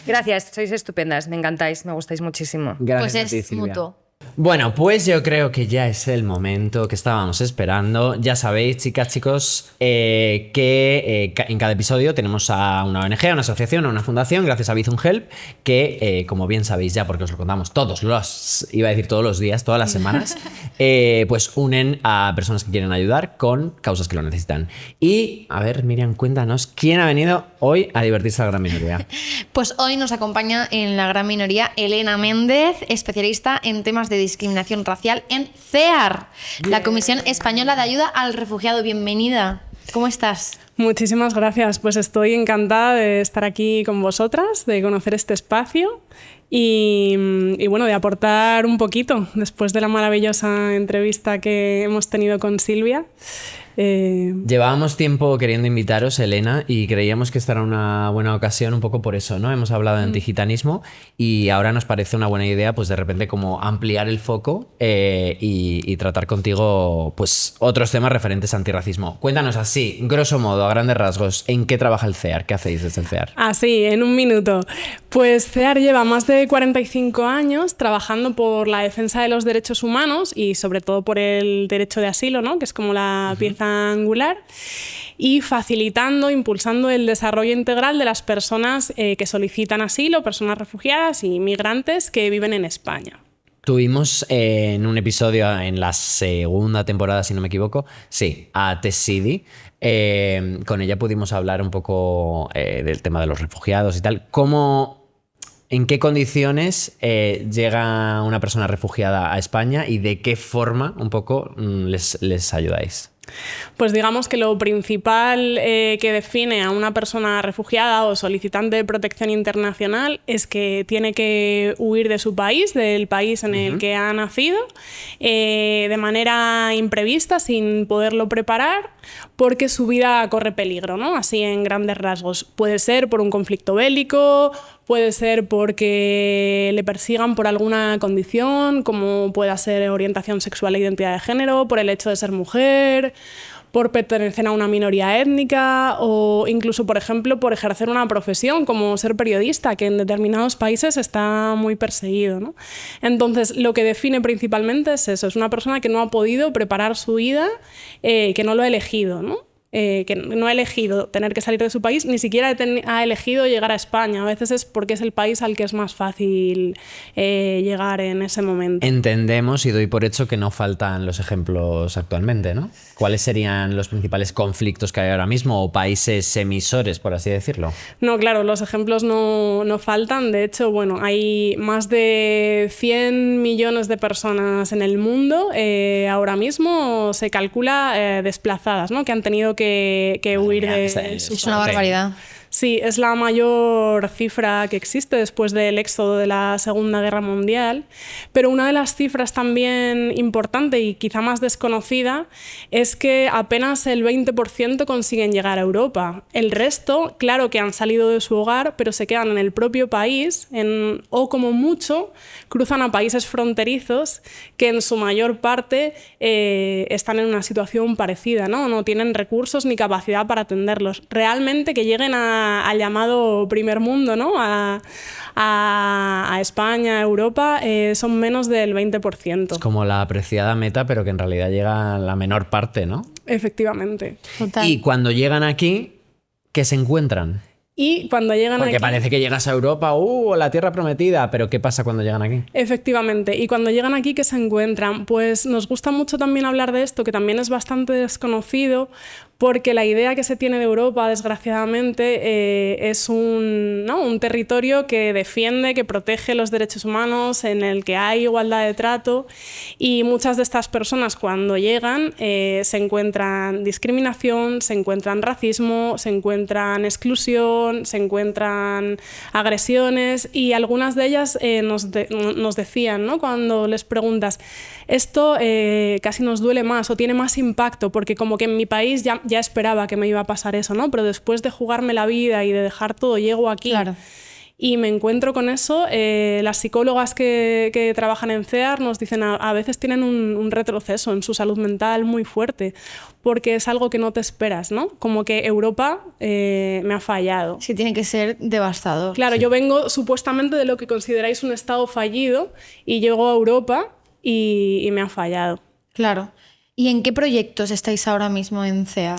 Gracias, sois estupendas, me encantáis, me gustáis muchísimo. Gracias pues a ti, es Silvia. mutuo. Bueno, pues yo creo que ya es el momento que estábamos esperando. Ya sabéis, chicas, chicos, que en cada episodio tenemos a una ONG, a una asociación, a una fundación, gracias a Bizum Help, que, como bien sabéis ya, porque os lo contamos todos los días, todas las semanas, pues unen a personas que quieren ayudar con causas que lo necesitan. Y, a ver, Miriam, cuéntanos, ¿quién ha venido hoy a divertirse a la gran minoría? Pues hoy nos acompaña en la gran minoría Elena Méndez, especialista en temas de discriminación racial en CEAR, la Comisión Española de Ayuda al Refugiado. Bienvenida. ¿Cómo estás? Muchísimas gracias. Pues estoy encantada de estar aquí con vosotras, de conocer este espacio y bueno, de aportar un poquito después de la maravillosa entrevista que hemos tenido con Silvia. Llevábamos tiempo queriendo invitaros, Elena, y creíamos que esta era una buena ocasión un poco por eso, ¿no? Hemos hablado de antigitanismo y ahora nos parece una buena idea, pues de repente como ampliar el foco y tratar contigo pues otros temas referentes a antirracismo. Cuéntanos así, grosso modo, a grandes rasgos, ¿en qué trabaja el CEAR? ¿Qué hacéis desde el CEAR? Así, en un minuto. Pues CEAR lleva más de 45 años trabajando por la defensa de los derechos humanos y sobre todo por el derecho de asilo, ¿no? Que es como la pieza angular, y facilitando, impulsando el desarrollo integral de las personas que solicitan asilo, personas refugiadas y migrantes que viven en España. Tuvimos en un episodio en la segunda temporada, si no me equivoco, sí, a Tess Sidi. Con ella pudimos hablar un poco del tema de los refugiados y tal. ¿En qué condiciones llega una persona refugiada a España y de qué forma un poco les ayudáis? Pues digamos que lo principal que define a una persona refugiada o solicitante de protección internacional es que tiene que huir de su país, del país en el que ha nacido, de manera imprevista, sin poderlo preparar, porque su vida corre peligro, ¿no? Así en grandes rasgos. Puede ser por un conflicto bélico, puede ser porque le persigan por alguna condición, como pueda ser orientación sexual e identidad de género, por el hecho de ser mujer, por pertenecer a una minoría étnica o incluso, por ejemplo, por ejercer una profesión como ser periodista, que en determinados países está muy perseguido, ¿no? Entonces, lo que define principalmente es eso, es una persona que no ha podido preparar su vida, que no lo ha elegido, ¿no? Que no ha elegido tener que salir de su país, ni siquiera ha elegido llegar a España. A veces es porque es el país al que es más fácil llegar en ese momento. Entendemos y doy por hecho que no faltan los ejemplos actualmente, ¿no? ¿Cuáles serían los principales conflictos que hay ahora mismo o países emisores, por así decirlo? No, claro, los ejemplos no faltan. De hecho, bueno, hay más de 100 millones de personas en el mundo ahora mismo, se calcula, desplazadas, ¿no? Que han tenido que huir de su Es una barbaridad. Sí, es la mayor cifra que existe después del éxodo de la Segunda Guerra Mundial, pero una de las cifras también importante y quizá más desconocida es que apenas el 20% consiguen llegar a Europa. El resto, claro que han salido de su hogar, pero se quedan en el propio país o como mucho cruzan a países fronterizos que en su mayor parte están en una situación parecida, ¿no? No tienen recursos ni capacidad para atenderlos. Realmente que lleguen al llamado primer mundo, ¿no? A España, a Europa, son menos del 20%. Es como la apreciada meta, pero que en realidad llega a la menor parte, ¿no? Efectivamente. Total. Y cuando llegan aquí, ¿qué se encuentran? Y cuando llegan Porque aquí... parece que llegas a Europa, la tierra prometida, pero ¿qué pasa cuando llegan aquí? Efectivamente. Y cuando llegan aquí, ¿qué se encuentran? Pues nos gusta mucho también hablar de esto, que también es bastante desconocido, porque la idea que se tiene de Europa, desgraciadamente, es un territorio que defiende, que protege los derechos humanos, en el que hay igualdad de trato, y muchas de estas personas cuando llegan se encuentran discriminación, se encuentran racismo, se encuentran exclusión, se encuentran agresiones, y algunas de ellas nos decían, ¿no? Cuando les preguntas, esto casi nos duele más o tiene más impacto, porque como que en mi país ya esperaba que me iba a pasar eso, ¿no? Pero después de jugarme la vida y de dejar todo, llego aquí. Claro. Y me encuentro con eso. Las psicólogas que trabajan en CEAR nos dicen a veces tienen un retroceso en su salud mental muy fuerte, porque es algo que no te esperas, ¿no? Como que Europa me ha fallado. Sí, tiene que ser devastador. Claro, yo vengo supuestamente de lo que consideráis un estado fallido y llego a Europa y me ha fallado. Claro. ¿Y en qué proyectos estáis ahora mismo en CEAR?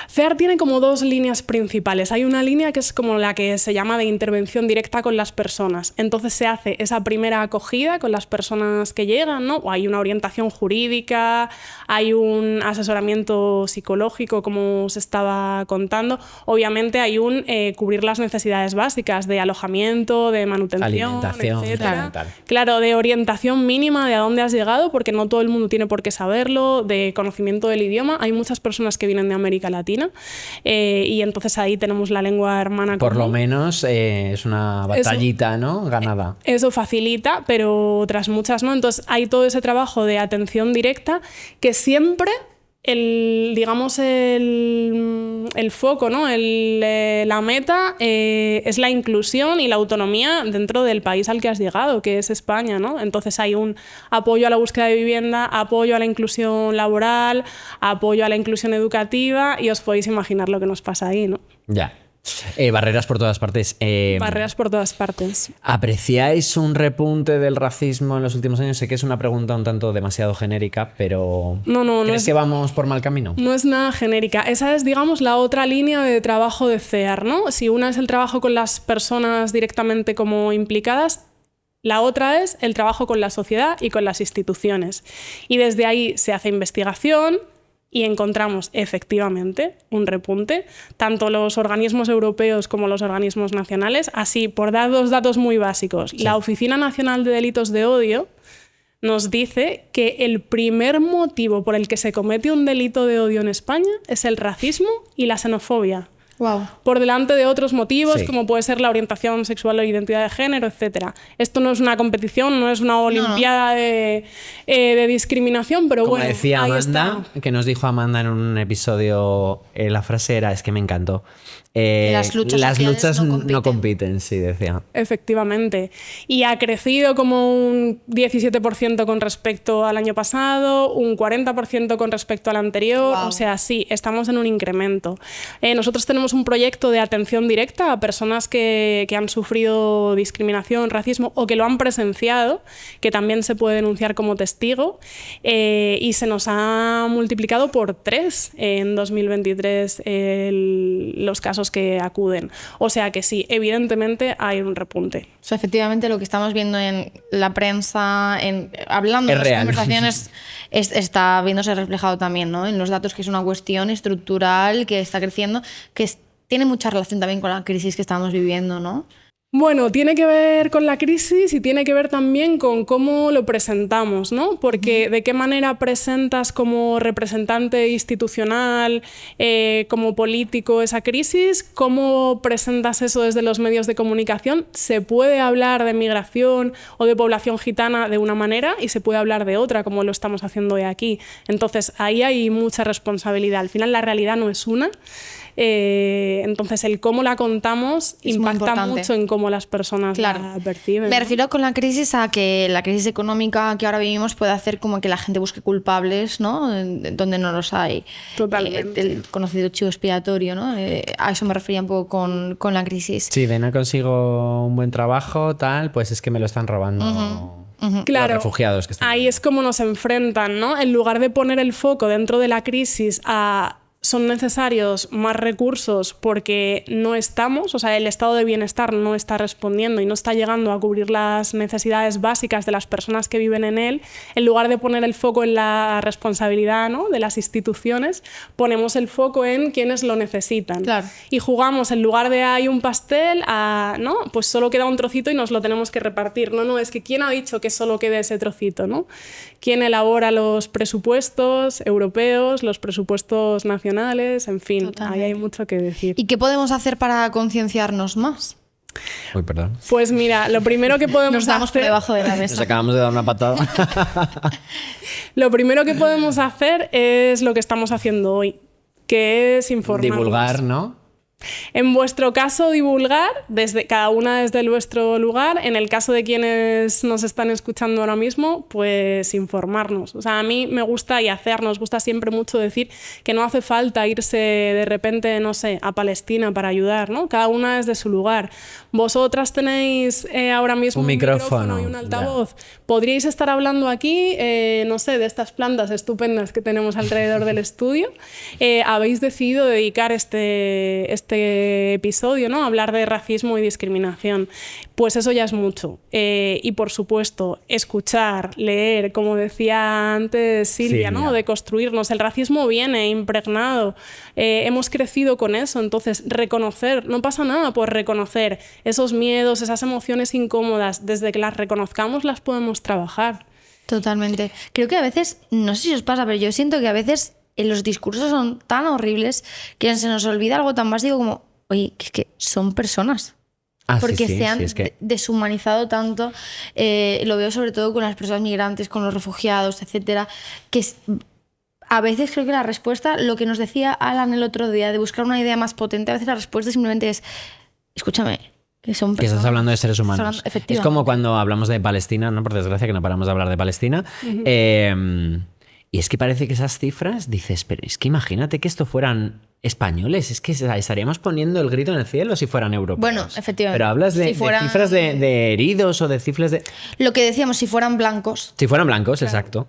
CEAR tiene como dos líneas principales. Hay una línea que es como la que se llama de intervención directa con las personas. Entonces se hace esa primera acogida con las personas que llegan, ¿no? O hay una orientación jurídica, hay un asesoramiento psicológico, como os estaba contando. Obviamente hay un cubrir las necesidades básicas de alojamiento, de manutención, alimentación, etcétera. Claro, de orientación mínima de a dónde has llegado, porque no todo el mundo tiene por qué saberlo, de conocimiento del idioma. Hay muchas personas que vienen de América Latina y entonces ahí tenemos la lengua hermana Por común. lo menos es una batallita, ¿no? Ganada. Eso facilita, pero otras muchas no. Entonces hay todo ese trabajo de atención directa que siempre digamos, el foco, ¿no? La meta es la inclusión y la autonomía dentro del país al que has llegado, que es España, ¿no? Entonces hay un apoyo a la búsqueda de vivienda, apoyo a la inclusión laboral, apoyo a la inclusión educativa, y os podéis imaginar lo que nos pasa ahí, ¿no? Ya. Barreras por todas partes. Barreras por todas partes. ¿Apreciáis un repunte del racismo en los últimos años? Sé que es una pregunta un tanto demasiado genérica, pero ¿crees que vamos por mal camino? No es nada genérica. Esa es, digamos, la otra línea de trabajo de CEAR, ¿no? Si una es el trabajo con las personas directamente como implicadas, la otra es el trabajo con la sociedad y con las instituciones. Y desde ahí se hace investigación y encontramos efectivamente un repunte, tanto los organismos europeos como los organismos nacionales. Así, por dar dos datos muy básicos, sí. La Oficina Nacional de Delitos de Odio nos dice que el primer motivo por el que se comete un delito de odio en España es el racismo y la xenofobia. Wow. Por delante de otros motivos, sí. Como puede ser la orientación sexual o identidad de género, etc. Esto no es una competición, no es una olimpiada de discriminación, pero como bueno, decía ahí Amanda, está. que nos dijo Amanda en un episodio, la frase era, es que me encantó, las luchas no compiten, sí, decía. Efectivamente. Y ha crecido como un 17% con respecto al año pasado, un 40% con respecto al anterior. Wow. O sea, sí, estamos en un incremento. Nosotros tenemos un proyecto de atención directa a personas que han sufrido discriminación, racismo o que lo han presenciado, que también se puede denunciar como testigo, y se nos ha multiplicado por 3 en 2023 los casos que acuden. O sea que sí, evidentemente hay un repunte. O sea, efectivamente lo que estamos viendo en la prensa, hablando en las conversaciones, está viéndose reflejado también, ¿no? En los datos, que es una cuestión estructural que está creciendo, que tiene mucha relación también con la crisis que estamos viviendo, ¿no? Bueno, tiene que ver con la crisis y tiene que ver también con cómo lo presentamos, ¿no? Porque de qué manera presentas como representante institucional, como político esa crisis, cómo presentas eso desde los medios de comunicación. Se puede hablar de migración o de población gitana de una manera y se puede hablar de otra, como lo estamos haciendo hoy aquí. Entonces, ahí hay mucha responsabilidad. Al final, la realidad no es una. Entonces el cómo la contamos es impacta mucho en cómo las personas la perciben. Me refiero con la crisis a que la crisis económica que ahora vivimos puede hacer como que la gente busque culpables, ¿no? Donde no los hay. Totalmente. El conocido chivo expiatorio, ¿no? A eso me refería un poco con la crisis. Sí, de no consigo un buen trabajo, tal, pues es que me lo están robando. Claro, los refugiados que están ahí es como nos enfrentan, ¿no? En lugar de poner el foco dentro de la crisis a son necesarios más recursos porque no estamos, o sea, el estado de bienestar no está respondiendo y no está llegando a cubrir las necesidades básicas de las personas que viven en él. En lugar de poner el foco en la responsabilidad, ¿no?, de las instituciones, ponemos el foco en quienes lo necesitan. Claro. Y jugamos, en lugar de hay un pastel, ¿no?, pues solo queda un trocito y nos lo tenemos que repartir. No, es que ¿quién ha dicho que solo quede ese trocito, ¿no? ¿Quién elabora los presupuestos europeos, los presupuestos nacionales? En fin, Totalmente. ahí hay mucho que decir. ¿Y qué podemos hacer para concienciarnos más? Uy, perdón. Pues mira, lo primero que podemos Nos damos por debajo de la mesa. Nos acabamos de dar una patada. Lo primero que podemos hacer es lo que estamos haciendo hoy, que es informarnos. Divulgar, ¿no? En vuestro caso, divulgar, cada una desde vuestro lugar. En el caso de quienes nos están escuchando ahora mismo, pues informarnos. O sea, a mí me gusta, y a CEAR nos gusta siempre mucho decir que no hace falta irse de repente, no sé, a Palestina para ayudar, ¿no? Cada una desde su lugar. Vosotras tenéis ahora mismo un micrófono y un altavoz. Ya. Podríais estar hablando aquí, no sé, de estas plantas estupendas que tenemos alrededor del estudio. Habéis decidido dedicar este episodio, ¿no?, hablar de racismo y discriminación. Pues eso ya es mucho. Y por supuesto, escuchar, leer, como decía antes Silvia, ¿no?, de construirnos. El racismo viene impregnado. Hemos crecido con eso. Entonces, reconocer, no pasa nada por reconocer esos miedos, esas emociones incómodas. Desde que las reconozcamos, las podemos trabajar. Totalmente. Creo que a veces, no sé si os pasa, pero yo siento que a veces los discursos son tan horribles que se nos olvida algo tan básico como, oye, que son personas. Porque se han deshumanizado tanto. Lo veo sobre todo con las personas migrantes, con los refugiados, etcétera, que a veces creo que la respuesta, lo que nos decía Alan el otro día, de buscar una idea más potente, a veces la respuesta simplemente es, escúchame, que son personas. Que estás hablando de seres humanos. Efectivamente. Es como cuando hablamos de Palestina, ¿no? Por desgracia que no paramos de hablar de Palestina. Y es que parece que esas cifras, dices, pero es que imagínate que esto fueran españoles, es que estaríamos poniendo el grito en el cielo si fueran europeos. Bueno, efectivamente. Pero hablas de, Si fueran- de cifras de heridos o de cifras de... Lo que decíamos, si fueran blancos, Si fueran blancos, exacto.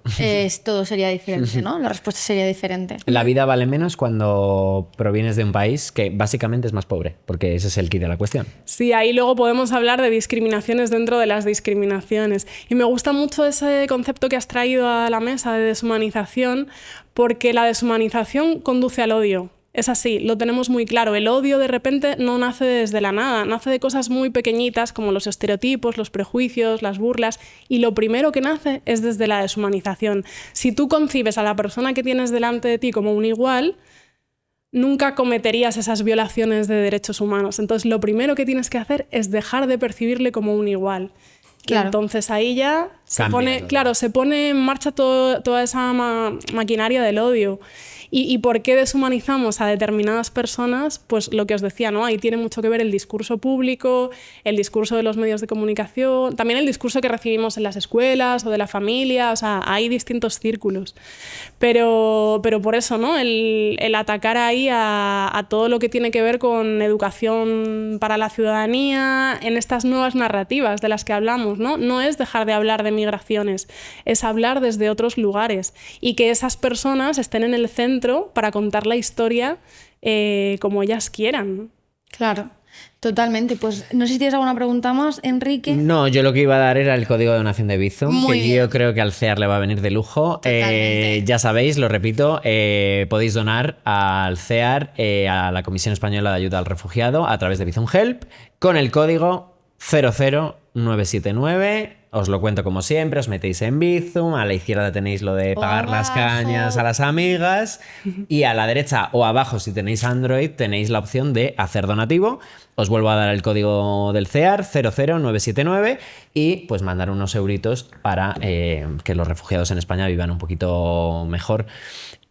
todo sería diferente, ¿no? La respuesta sería diferente. La vida vale menos cuando provienes de un país que básicamente es más pobre, porque ese es el quid de la cuestión. Sí, ahí luego podemos hablar de discriminaciones dentro de las discriminaciones. Y me gusta mucho ese concepto que has traído a la mesa de deshumanización, porque la deshumanización conduce al odio. Es así, lo tenemos muy claro. El odio de repente no nace desde la nada, nace de cosas muy pequeñitas como los estereotipos, los prejuicios, las burlas, y lo primero que nace es desde la deshumanización. Si tú concibes a la persona que tienes delante de ti como un igual, nunca cometerías esas violaciones de derechos humanos. Entonces, lo primero que tienes que hacer es dejar de percibirle como un igual. Claro. Y entonces ahí ya se Cambia pone, todo. claro, se pone en marcha toda esa maquinaria del odio. ¿Y por qué deshumanizamos a determinadas personas? Pues lo que os decía, ¿no? Ahí tiene mucho que ver el discurso público, el discurso de los medios de comunicación, también el discurso que recibimos en las escuelas o de la familia, o sea, hay distintos círculos. Pero por eso, ¿no? El atacar ahí a todo lo que tiene que ver con educación para la ciudadanía, en estas nuevas narrativas de las que hablamos, ¿no? No es dejar de hablar de migraciones, es hablar desde otros lugares y que esas personas estén en el centro para contar la historia como ellas quieran. Claro, totalmente. Pues no sé si tienes alguna pregunta más, Enrique. No, yo lo que iba a dar era el código de donación de Bizum, Muy que bien. yo creo que al CEAR le va a venir de lujo. Totalmente. Ya sabéis, lo repito, podéis donar al CEAR, a la Comisión Española de Ayuda al Refugiado, a través de Bizum Help, con el código 00979. Os lo cuento como siempre, os metéis en Bizum, a la izquierda tenéis lo de pagar las cañas a las amigas y a la derecha o abajo, si tenéis Android, tenéis la opción de hacer donativo. Os vuelvo a dar el código del CEAR 00979 y pues mandar unos euritos para que los refugiados en España vivan un poquito mejor.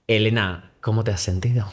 Elena, ¿cómo te has sentido?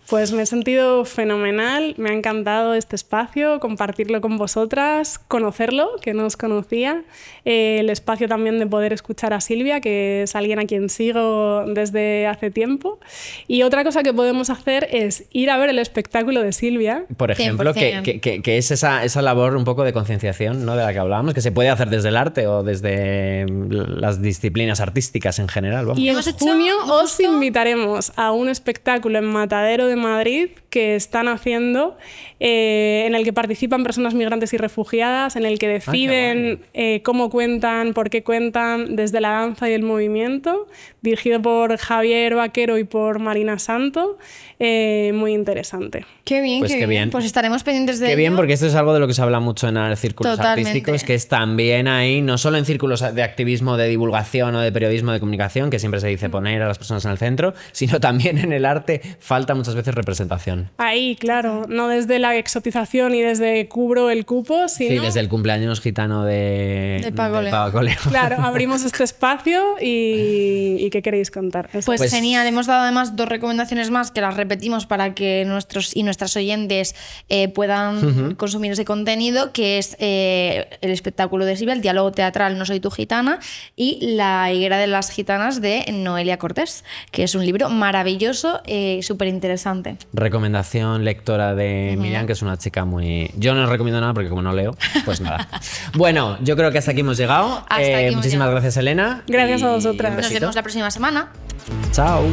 Pues me he sentido fenomenal, me ha encantado este espacio, compartirlo con vosotras, conocerlo, que no os conocía, el espacio también de poder escuchar a Silvia, que es alguien a quien sigo desde hace tiempo. Y otra cosa que podemos hacer es ir a ver el espectáculo de Silvia. Por ejemplo, 100%. que es esa labor un poco de concienciación, ¿no? De la que hablábamos, que se puede hacer desde el arte o desde las disciplinas artísticas en general. Vamos. Y en Hemos hecho junio os justo- invitaremos a un espectáculo en Matadero de Madrid que están haciendo, en el que participan personas migrantes y refugiadas, en el que deciden cómo cuentan, por qué cuentan, desde la danza y el movimiento, dirigido por Javier Vaquero y por Marina Santo. Muy interesante. Qué bien, Pues qué qué bien. bien. Pues estaremos pendientes de Qué bien, ello. porque esto es algo de lo que se habla mucho en círculos Totalmente. artísticos, que es también ahí, no solo en círculos de activismo, de divulgación o de periodismo de comunicación, que siempre se dice poner a las personas en el centro, sino también en el arte falta muchas veces representación. Ahí, claro, no desde la exotización y desde cubro el cupo, Sí, sino... desde el cumpleaños gitano de Paco León. Paco León. Claro, abrimos este espacio y ¿qué queréis contar? Eso. Pues, Pues- genial, hemos dado además 2 recomendaciones más que las repetimos para que nuestros y nuestras oyentes puedan consumir ese contenido, que es el espectáculo de Silvia, el diálogo teatral No soy tu gitana y La higuera de las gitanas de Noelia Cortés, que es un libro maravilloso, súper interesante. Recomendación lectora de Miriam, que es una chica muy... Yo no os recomiendo nada porque como no leo, pues nada. Bueno, yo creo que hasta aquí hemos llegado. Hasta aquí hemos Muchísimas llegado. gracias, Elena. Gracias a y vosotras. un Nos besito. vemos la próxima semana. Chao.